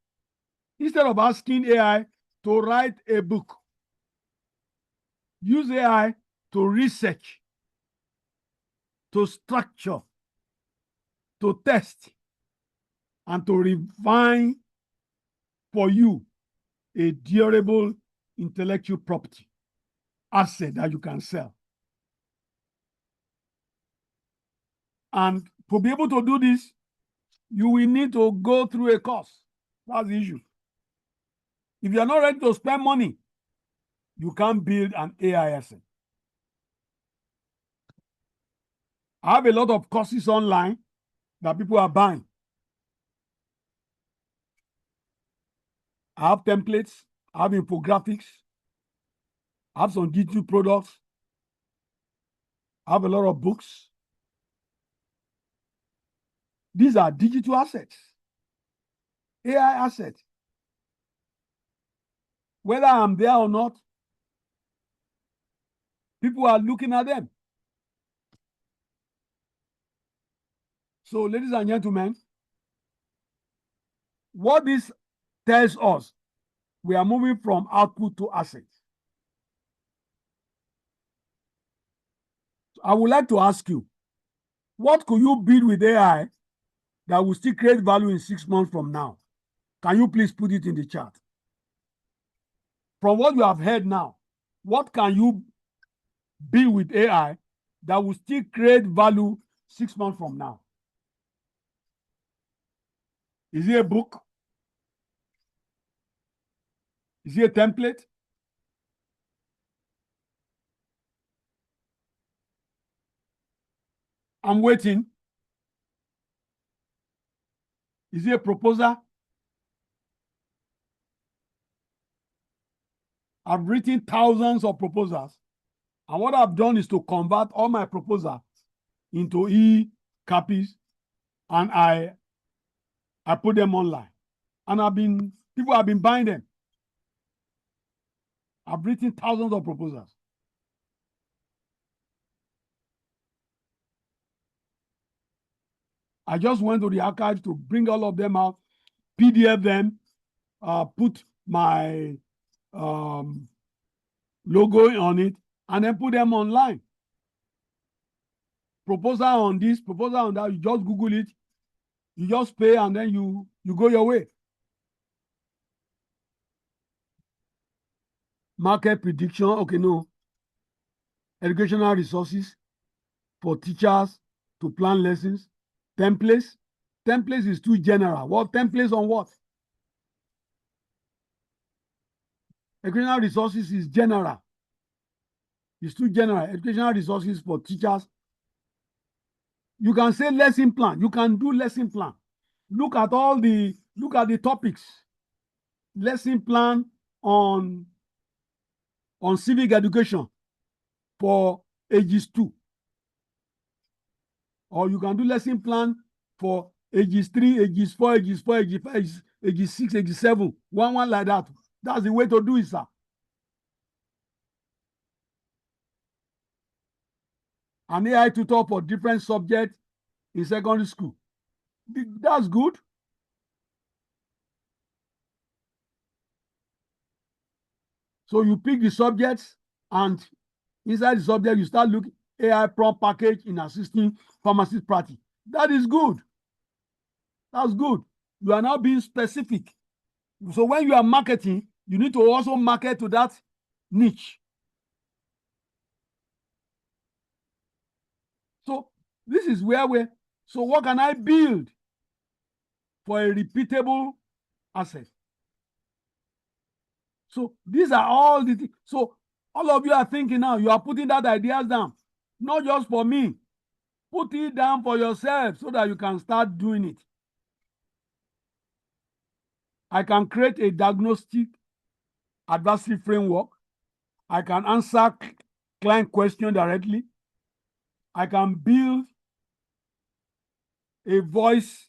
instead of asking AI to write a book, use AI to research, to structure, to test, and to refine for you a durable intellectual property asset that you can sell. And to be able to do this, you will need to go through a course. That's the issue. If you're not ready to spend money, you can't build an AI asset. I have a lot of courses online that people are buying. I have templates, I have infographics, I have some digital products, I have a lot of books. These are digital assets, AI assets. Whether I'm there or not, people are looking at them. So, ladies and gentlemen, what this tells us, we are moving from output to assets. I would like to ask you, what could you build with AI that will still create value in 6 months from now? Can you please put it in the chat? From what you have heard now, what can you build with AI that will still create value 6 months from now? Is it a book? Is it a template? I'm waiting. Is it a proposal? I've written thousands of proposals. And what I've done is to convert all my proposals into e-copies, and I put them online. And people have been buying them. I've written thousands of proposals. I just went to the archives to bring all of them out, PDF them, put my logo on it, and then put them online. Proposal on this, proposal on that. You just Google it, you just pay, and then you go your way. Market prediction, okay, no. Educational resources for teachers to plan lessons. Templates. Templates is too general. What templates on what? Educational resources is general. It's too general. Educational resources for teachers. You can say lesson plan. You can do lesson plan. Look at the topics. Lesson plan on civic education for ages 2. Or you can do lesson plan for ages 3, ages 4, ages 5, ages 6, ages 7. One like that. That's the way to do it, sir. An AI tutor for different subjects in secondary school. That's good. So you pick the subjects, and inside the subject, you start looking AI prompt package in assisting pharmacist practice. That is good. That's good. You are now being specific. So when you are marketing, you need to also market to that niche. So this is where so what can I build for a repeatable asset? So these are all the things. So all of you are thinking now, you are putting that ideas down, not just for me. Put it down for yourself so that you can start doing it. I can create a diagnostic adversary framework. I can answer client questions directly. I can build a voice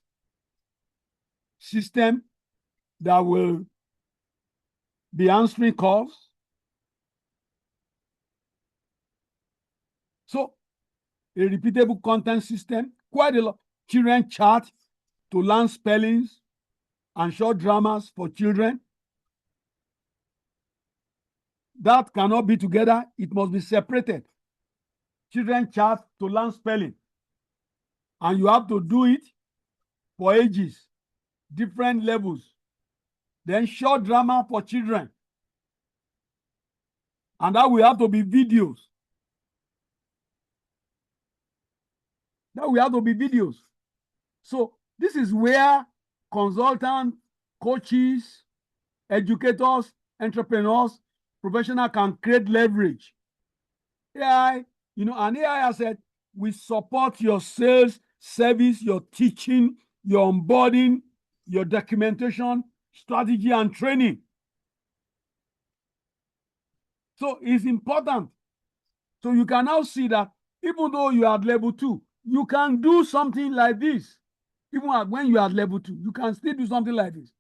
system that will be answering calls. So a repeatable content system, quite a lot. Children chat to learn spellings and short dramas for children. That cannot be together. It must be separated. Children chat to learn spelling. And you have to do it for ages, different levels. Then short drama for children. And that will have to be videos. That will have to be videos. So this is where consultants, coaches, educators, entrepreneurs, professionals can create leverage. AI, an AI asset will support your sales, service, your teaching, your onboarding, your documentation, strategy, and training. So it's important. So you can now see that even though you are at level 2, you can do something like this. Even when you are at level 2, you can still do something like this.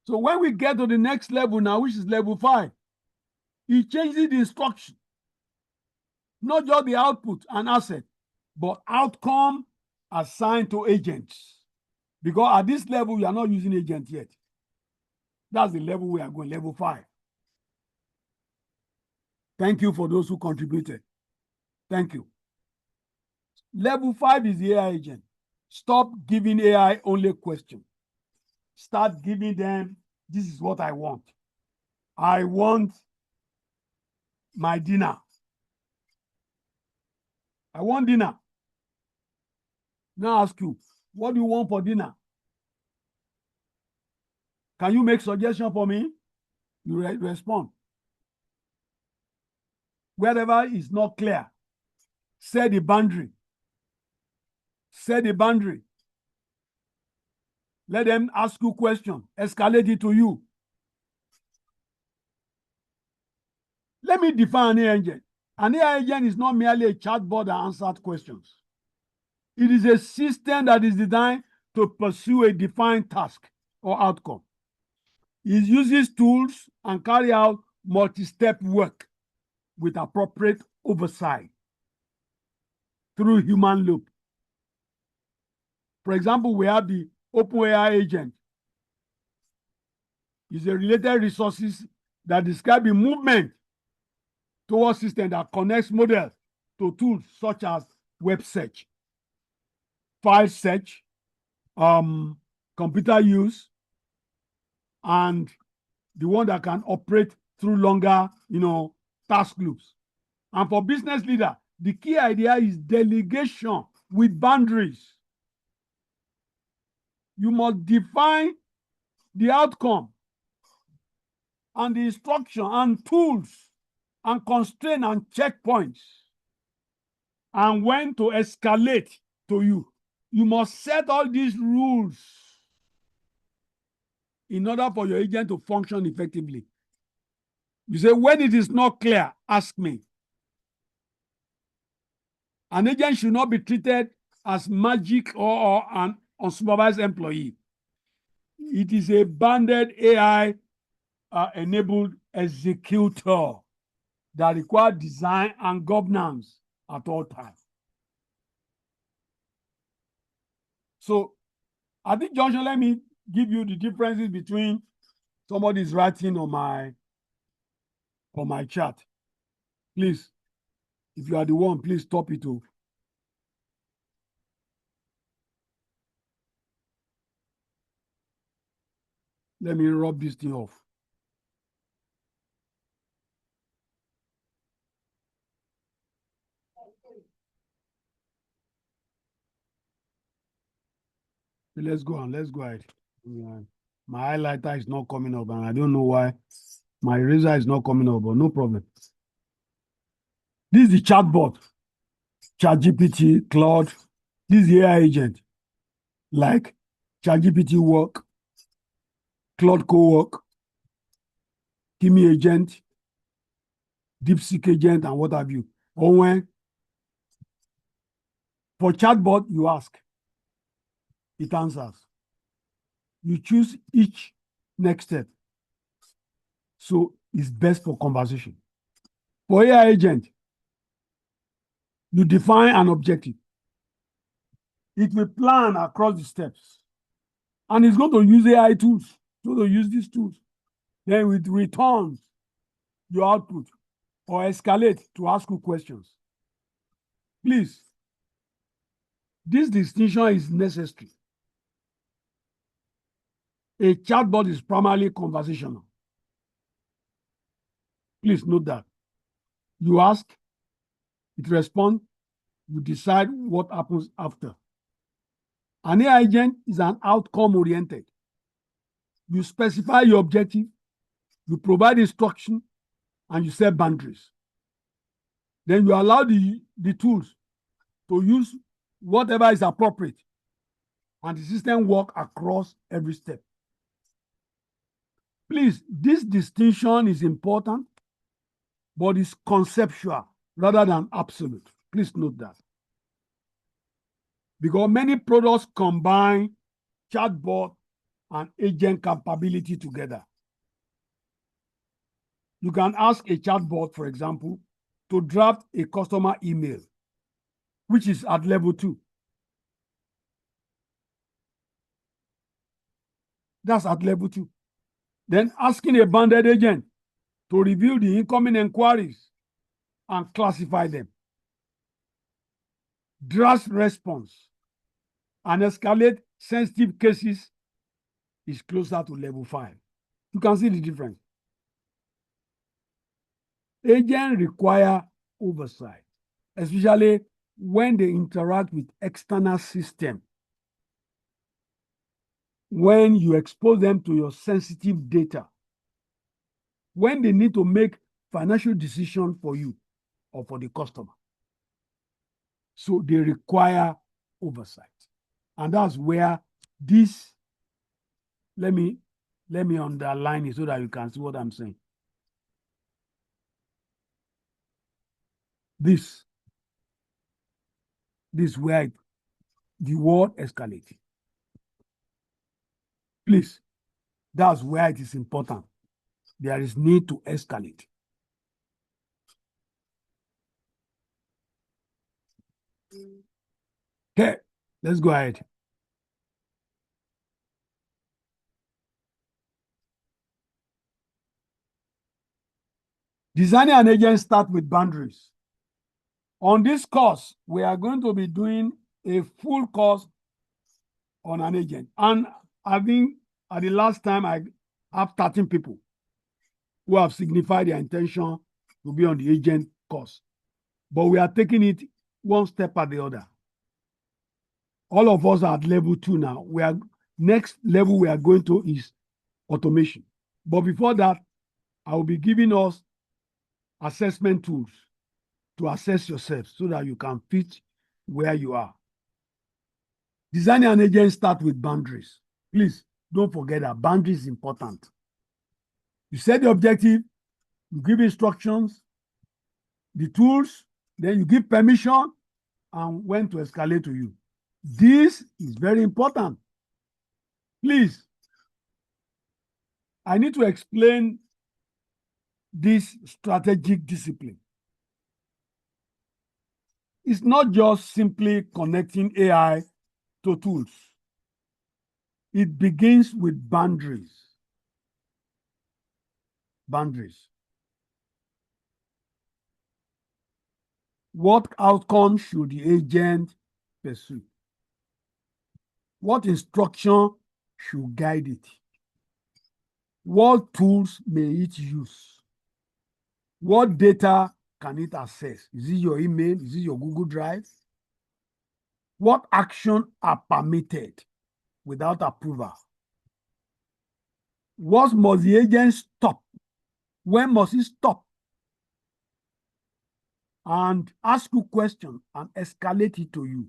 So when we get to the next level now, which is level 5, it changes the instruction. Not just the output and asset, but outcome assigned to agents. Because at this level, we are not using agents yet. That's the level we are going, level 5. Thank you for those who contributed. Thank you. Level 5 is the AI agent. Stop giving AI only questions. Start giving them, this is what I want. I want my dinner. I want dinner. Now ask you, what do you want for dinner? Can you make suggestion for me? You respond. Wherever is not clear, set the boundary. Set the boundary. Let them ask you questions. Escalate it to you. Let me define an AI agent. An AI agent is not merely a chatbot that answers questions. It is a system that is designed to pursue a defined task or outcome. It uses tools and carry out multi-step work with appropriate oversight through human loop. For example, we have the OpenAI agent. It's a related resources that describe the movement towards system that connects models to tools such as web search, file search, computer use, and the one that can operate through longer, task loops. And for business leader, the key idea is delegation with boundaries. You must define the outcome and the instruction and tools and constraint and checkpoints and when to escalate to you. You must set all these rules in order for your agent to function effectively. You say, when it is not clear, ask me. An agent should not be treated as magic or an unsupervised employee. It is a banded AI enabled executor that requires design and governance at all times. So at this junction, let me give you the differences between somebody's writing on my chat. Please, if you are the one, please stop it. Let me rub this thing off. Let's go on. Let's go ahead. My highlighter is not coming up, and I don't know why. My eraser is not coming up, but no problem. This is the chatbot. ChatGPT, Claude. This is the AI agent. Like ChatGPT work, Claude co-work, Kimi agent, DeepSeek agent, and what have you. Or when for chatbot, you ask, it answers. You choose each next step. So it's best for conversation. For AI agent, you define an objective. It will plan across the steps. And it's going to use AI tools. It's going to use these tools. Then it returns your output or escalate to ask you questions. Please, this distinction is necessary. A chatbot is primarily conversational. Please note that. You ask, it responds, you decide what happens after. An AI agent is an outcome-oriented. You specify your objective, you provide instruction, and you set boundaries. Then you allow the tools to use whatever is appropriate, and the system works across every step. Please, this distinction is important, but it's conceptual rather than absolute. Please note that. Because many products combine chatbot and agent capability together. You can ask a chatbot, for example, to draft a customer email, which is at level 2. That's at level 2. Then asking a banded agent to review the incoming inquiries and classify them. Draft response and escalate sensitive cases is closer to level 5. You can see the difference. Agents require oversight, especially when they interact with external system, when you expose them to your sensitive data, when they need to make financial decision for you or for the customer. So they require oversight. And that's where this, let me underline it so that you can see what I'm saying. This where the word escalating. Please, that's where it is important. There is need to escalate. Okay, let's go ahead. Designing an agent starts with boundaries. On this course, we are going to be doing a full course on an agent. And I think at the last time I have 13 people who have signified their intention to be on the agent course. But we are taking it one step at the other. All of us are at level 2 now. Next level we are going to is automation. But before that, I will be giving us assessment tools to assess yourself so that you can fit where you are. Designing an agent starts with boundaries. Please don't forget that boundaries is important. You set the objective, you give instructions, the tools, then you give permission and when to escalate to you. This is very important. Please, I need to explain this strategic discipline. It's not just simply connecting AI to tools. It begins with boundaries. Boundaries. What outcome should the agent pursue? What instruction should guide it? What tools may it use? What data can it access? Is it your email? Is it your Google Drive? What actions are permitted without approval? What must the agent stop? When must it stop? And ask you questions and escalate it to you.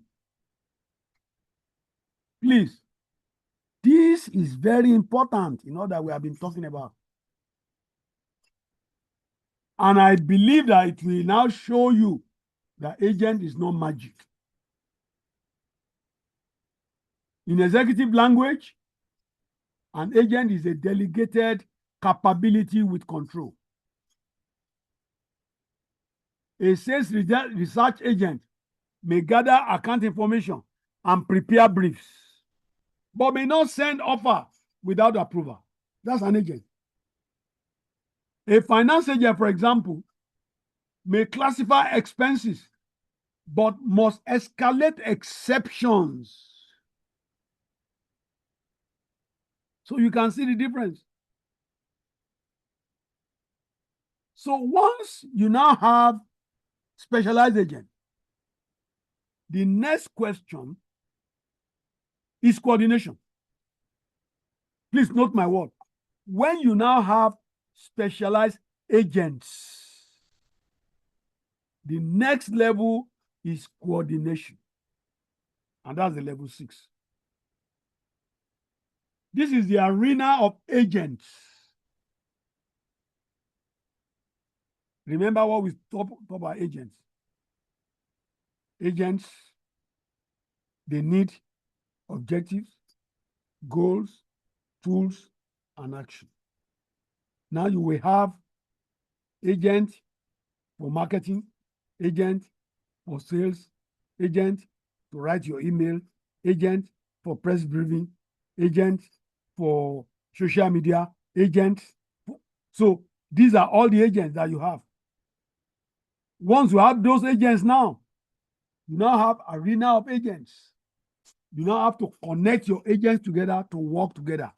Please, this is very important in all that we have been talking about. And I believe that it will now show you that agent is not magic. In executive language, an agent is a delegated capability with control. A sales research agent may gather account information and prepare briefs, but may not send offer without approval. That's an agent. A finance agent, for example, may classify expenses, but must escalate exceptions. So you can see the difference. So once you now have specialized agent, the next question is coordination. Please note my word. When you now have specialized agents, the next level is coordination. And that's the level 6. This is the arena of agents. Remember what we talk about agents. Agents, they need objectives, goals, tools, and action. Now you will have agent for marketing, agent for sales, agent to write your email, agent for press briefing, agent for social media, agent. So these are all the agents that you have. Once you have those agents now, you now have arena of agents. You now have to connect your agents together to work together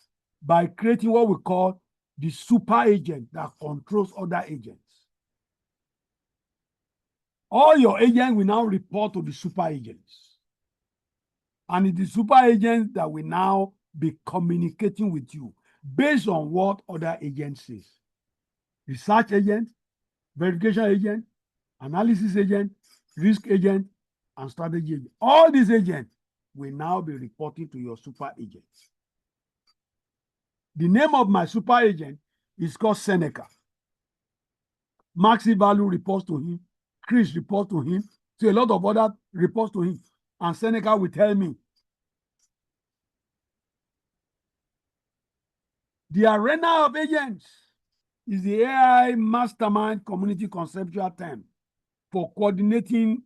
by creating what we call the super agent that controls other agents. All your agents will now report to the super agents. And it's the super agents that will now be communicating with you based on what other agents say. Research agent, verification agent, analysis agent, risk agent, and strategy agent. All these agents will now be reporting to your super agents. The name of my super agent is called Seneca. Maxi Value reports to him. Chris reports to him. So a lot of other reports to him. And Seneca will tell me. The arena of agents is the AI mastermind community conceptual term for coordinating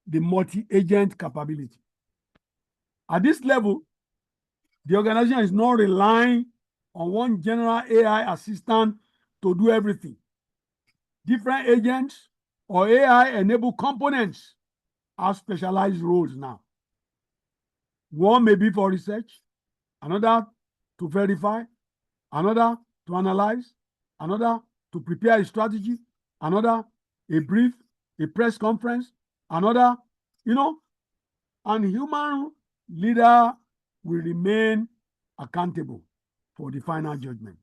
the multi-agent capability. At this level, the organization is not relying on one general AI assistant to do everything. Different agents or AI-enabled components have specialized roles now. One may be for research, another to verify, another to analyze, another to prepare a strategy, another a brief, a press conference, another, and human leader will remain accountable for the final judgment.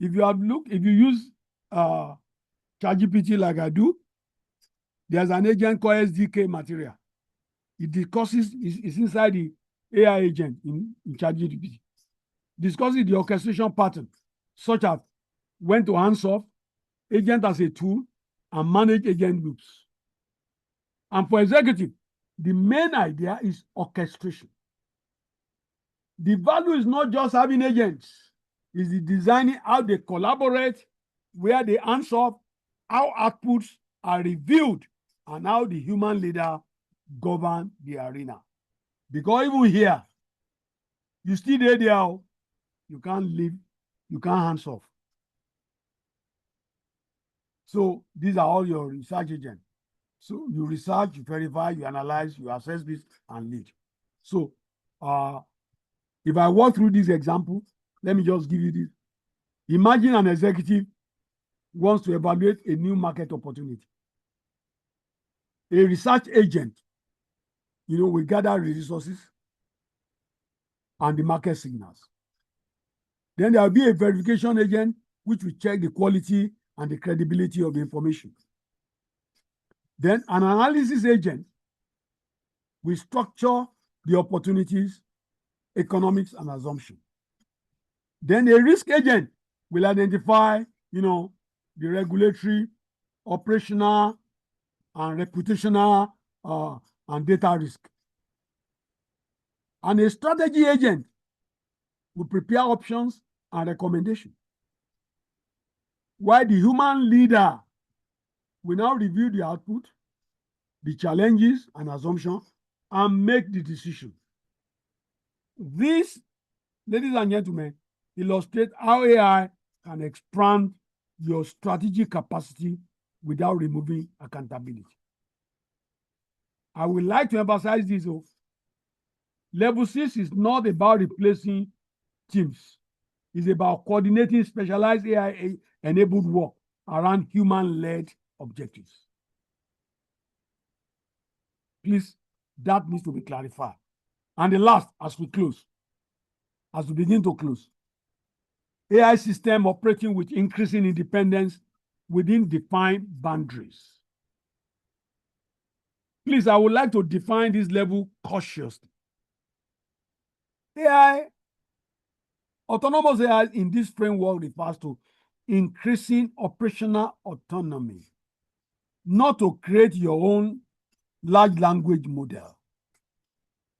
If you use ChatGPT like I do, there's an agent called SDK material. It discusses, it's inside the AI agent in ChatGPT. Discusses the orchestration pattern, such as when to hands off, agent as a tool, and manage agent loops. And for executive, the main idea is orchestration. The value is not just having agents, it's the designing how they collaborate, where they answer off, how outputs are reviewed, and how the human leader govern the arena. Because even here, you still there, you can't leave, you can't hands off. So these are all your research agents. So you research, you verify, you analyze, you assess this, and lead. So if I walk through this example, let me just give you this. Imagine an executive wants to evaluate a new market opportunity. A research agent, will gather resources and the market signals. Then there will be a verification agent which will check the quality and the credibility of the information. Then an analysis agent will structure the opportunities, economics, and assumption. Then a risk agent will identify, the regulatory, operational, and reputational and data risk. And a strategy agent will prepare options and recommendations. While the human leader will now review the output, the challenges and assumptions, and make the decision. This, ladies and gentlemen, illustrates how AI can expand your strategic capacity without removing accountability. I would like to emphasize this. Level 6 is not about replacing teams. It's about coordinating specialized AI-enabled work around human-led objectives. Please, that needs to be clarified. And the last, as we begin to close, AI system operating with increasing independence within defined boundaries. Please, I would like to define this level cautiously. Autonomous AI in this framework refers to increasing operational autonomy, not to create your own large language model.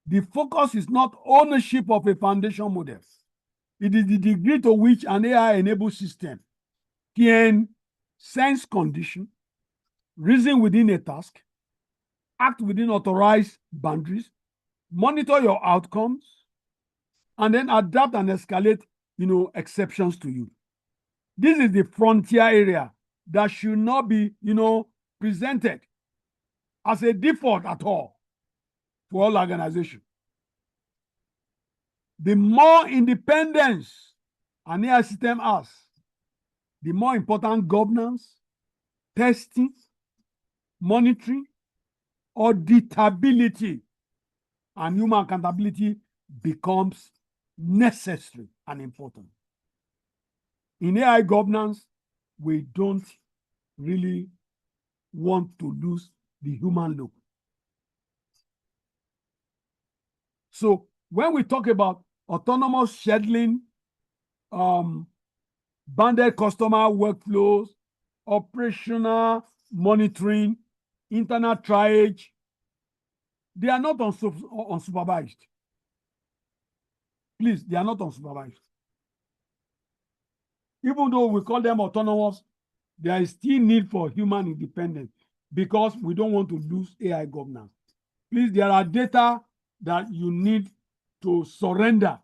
The focus is not ownership of a foundation model. It is the degree to which an AI-enabled system can sense condition, reason within a task, act within authorized boundaries, monitor your outcomes, and then adapt and escalate, exceptions to you. This is the frontier area that should not be, presented as a default at all for all organizations. The more independence an AI system has, the more important governance, testing, monitoring, auditability, and human accountability becomes necessary and important. In AI governance, we don't really want to lose the human look. So when we talk about autonomous scheduling, banded customer workflows, operational monitoring, internal triage, they are not unsupervised. Please, they are not unsupervised. Even though we call them autonomous, there is still need for human independence because we don't want to lose AI governance. Please, there are data that you need to surrender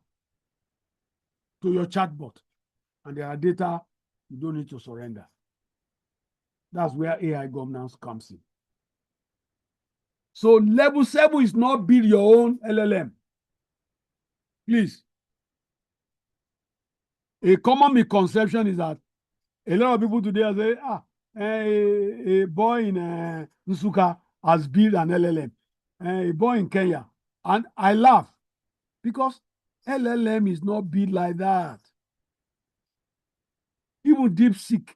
to your chatbot, and there are data you don't need to surrender. That's where AI governance comes in. So level 7 is not build your own LLM. Please. A common misconception is that a lot of people today say, a boy in Nsuka has built an LLM. A boy in Kenya. And I laugh because LLM is not built like that. Even DeepSeek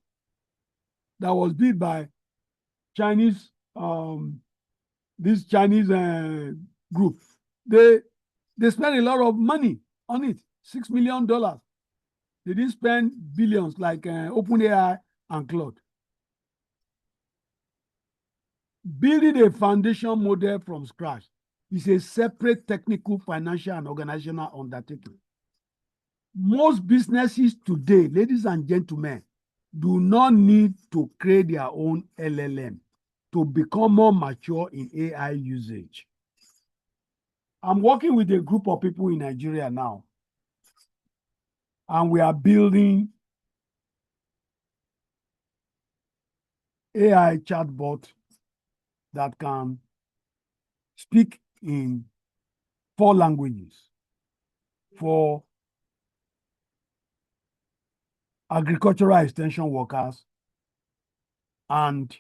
that was built by Chinese, this Chinese group, they spent a lot of money on it, $6 million. They didn't spend billions like OpenAI and Claude. Building a foundation model from scratch is a separate technical, financial, and organizational undertaking. Most businesses today, ladies and gentlemen, do not need to create their own LLM to become more mature in AI usage. I'm working with a group of people in Nigeria now, and we are building AI chatbot that can speak in 4 languages for agricultural extension workers and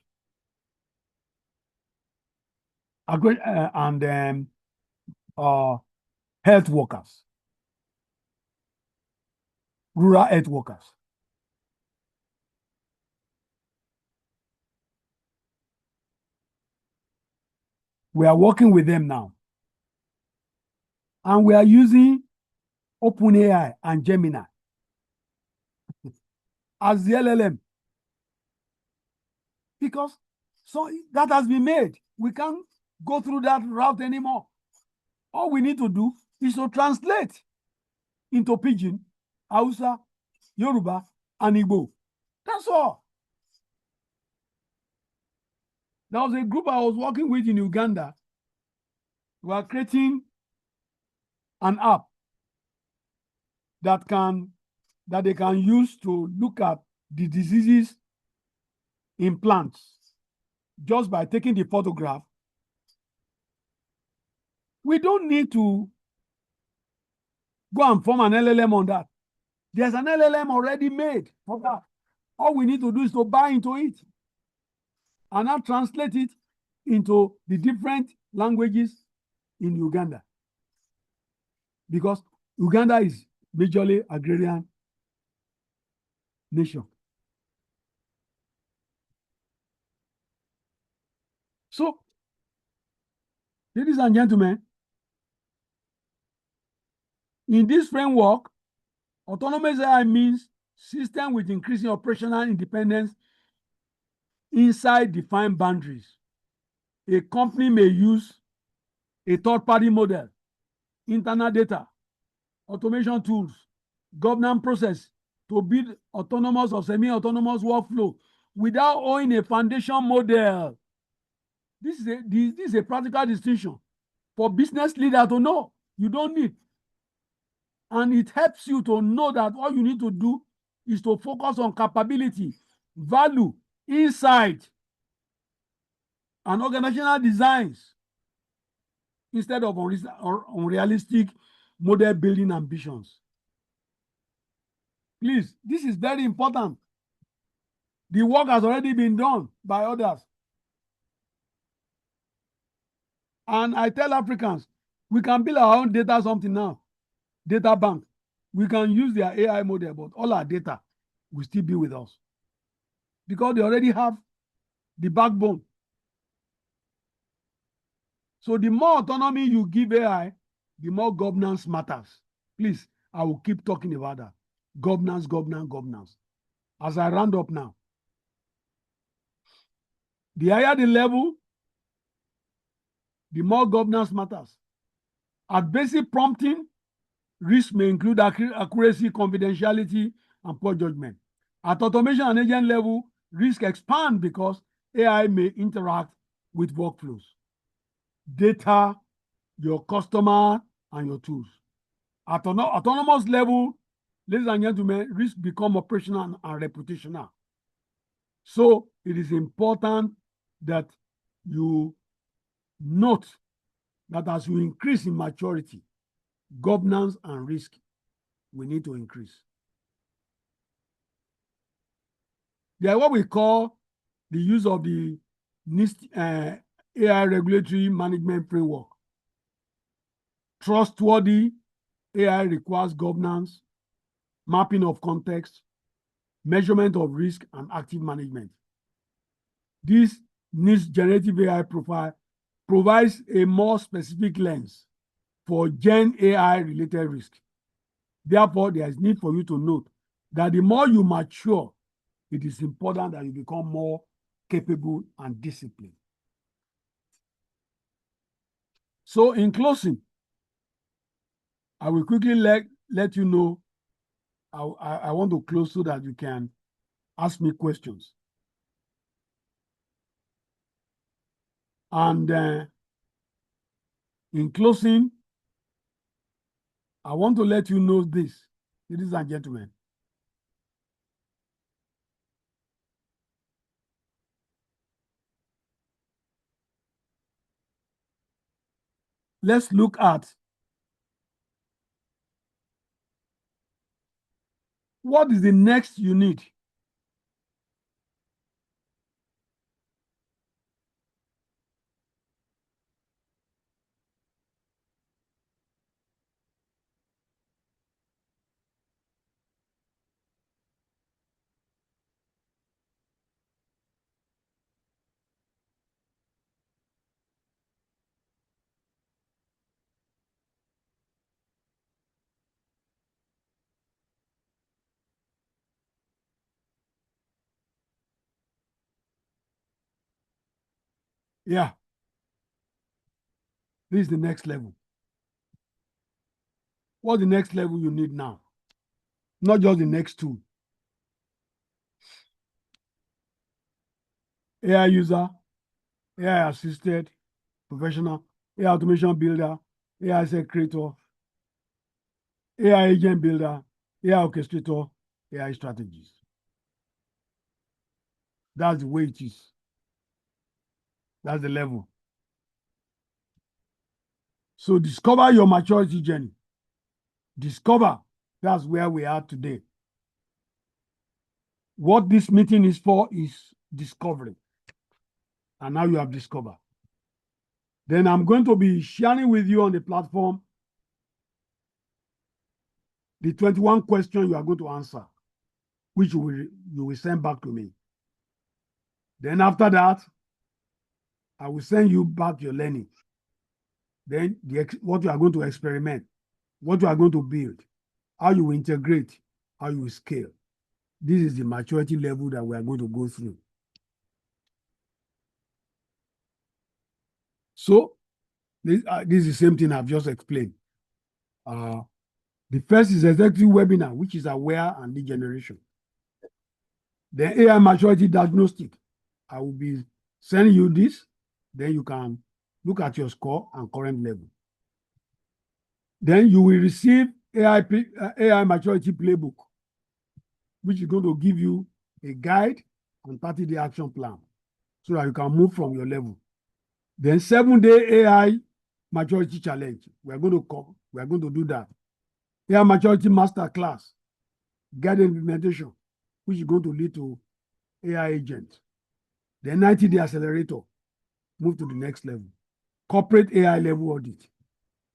health workers, rural health workers. We are working with them now. And we are using OpenAI and Gemini as the LLM. Because so that has been made. We can't go through that route anymore. All we need to do is to translate into Pidgin, Hausa, Yoruba, and Igbo. That's all. There was a group I was working with in Uganda. We are creating an app that they can use to look at the diseases in plants just by taking the photograph. We don't need to go and form an LLM on that. There's an LLM already made for that. All we need to do is to buy into it and now translate it into the different languages in Uganda. Because Uganda is majorly agrarian nation. So, ladies and gentlemen, in this framework, autonomous AI means system with increasing operational independence inside defined boundaries. A company may use a third-party model, internal data, automation tools, governance process to build autonomous or semi-autonomous workflow without owning a foundation model. This is a practical distinction for business leader to know. You don't need. And it helps you to know that all you need to do is to focus on capability, value, insight, and organizational designs instead of unrealistic model building ambitions. Please, this is very important The work has already been done by others. And I tell Africans, we can build our own data something now, data bank. We can use their AI model, but all our data will still be with us because they already have the backbone. So the more autonomy you give AI, the more governance matters. Please, I will keep talking about that. Governance, governance, governance. As I round up now, the higher the level, the more governance matters. At basic prompting, risk may include accuracy, confidentiality, and poor judgment. At automation and agent level, risk expand because AI may interact with workflows, data, your customer, and your tools. At autonomous level, ladies and gentlemen, risk become operational and reputational. So it is important that you note that as you increase in maturity, governance and risk we need to increase. There are what we call the use of the NIST AI regulatory management framework. Trustworthy AI requires governance, mapping of context, measurement of risk, and active management. This NIST generative AI profile provides a more specific lens for Gen AI related risk. Therefore, there is need for you to note that the more you mature, it is important that you become more capable and disciplined. So in closing, I will quickly let you know, I want to close so that you can ask me questions. And in closing, I want to let you know this, ladies and gentlemen. Let's look at what is the next you need. Yeah. This is the next level. What's the next level you need now? Not just the next two. AI user, AI assisted, professional, AI automation builder, AI asset creator, AI agent builder, AI orchestrator, AI strategist. That's the way it is. That's the level. So discover your maturity journey. Discover. That's where we are today. What this meeting is for is discovery. And now you have discovered. Then I'm going to be sharing with you on the platform the 21 questions you are going to answer, which you will send back to me. Then after that, I will send you back your learning. Then what you are going to experiment, what you are going to build, how you will integrate, how you will scale. This is the maturity level that we are going to go through. So this is the same thing I've just explained. The first is executive webinar, which is aware and lead generation. Then AI maturity diagnostic. I will be sending you this. Then you can look at your score and current level. Then you will receive AI maturity playbook, which is going to give you a guide and 30-day action plan so that you can move from your level. Then 7-day AI maturity challenge. We are going to do that. AI maturity master class, guided implementation, which is going to lead to AI agent. Then 90-day accelerator, move to the next level. Corporate AI level audit.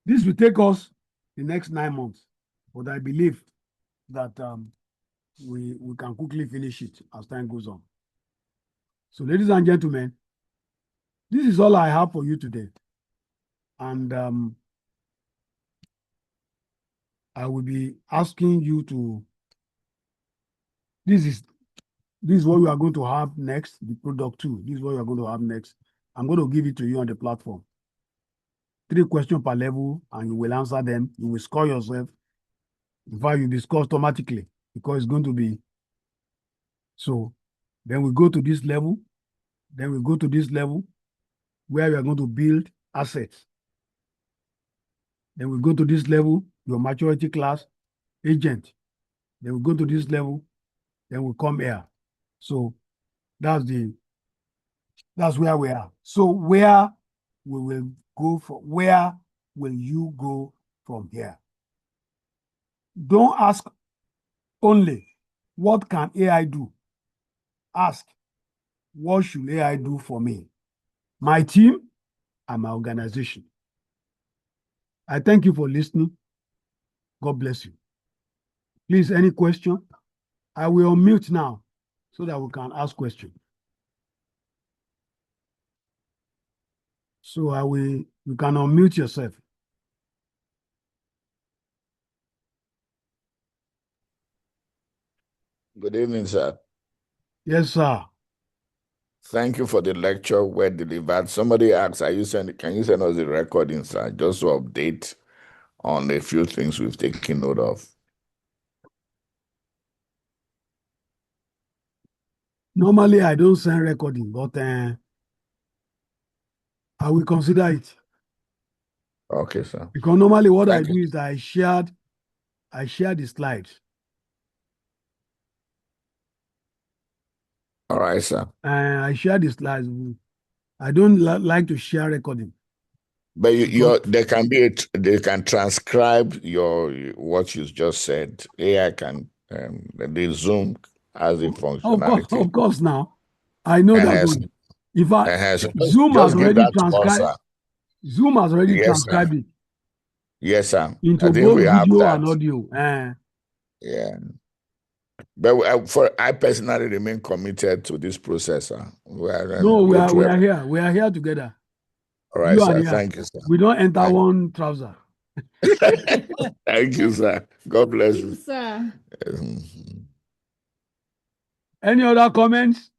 This will take us the next 9 months, but I believe that we can quickly finish it as time goes on. So, ladies and gentlemen, this is all I have for you today. And I will be asking you to, this is what we are going to have next, the product 2. This is what we are going to have next. I'm going to give it to you on the platform. 3 questions per level, and you will answer them. You will score yourself. In fact, you'll be scored automatically because it's going to be. So then we go to this level. Then we go to this level where we are going to build assets. Then we go to this level, your maturity class, agent. Then we go to this level, then we come here. So that's where we are. So where we will go from, where will you go from here? Don't ask only, what can AI do? Ask, what should AI do for me, my team, and my organization? I thank you for listening. God bless you. Please, any question? I will unmute now so that we can ask questions. So you can unmute yourself. Good evening, sir. Yes, sir. Thank you for the lecture well delivered. Somebody asked, can you send us the recording, sir, just to update on a few things we've taken note of? Normally, I don't send recording, but I will consider it. Okay, sir. Because normally what I do is I share the slides. All right, sir. I share the slides. I don't like to share recording. But they can transcribe what you just said. AI can the Zoom has the functionality. Of course now. I know that one. Zoom has already transcribed. Zoom has already transcribed it. Yes, sir. Into both video and audio. Yeah. But I personally remain committed to this process. We are here. We are here together. All right, sir. Thank you, sir. We don't enter one trouser. Thank you, sir. God bless you. Sir. Any other comments?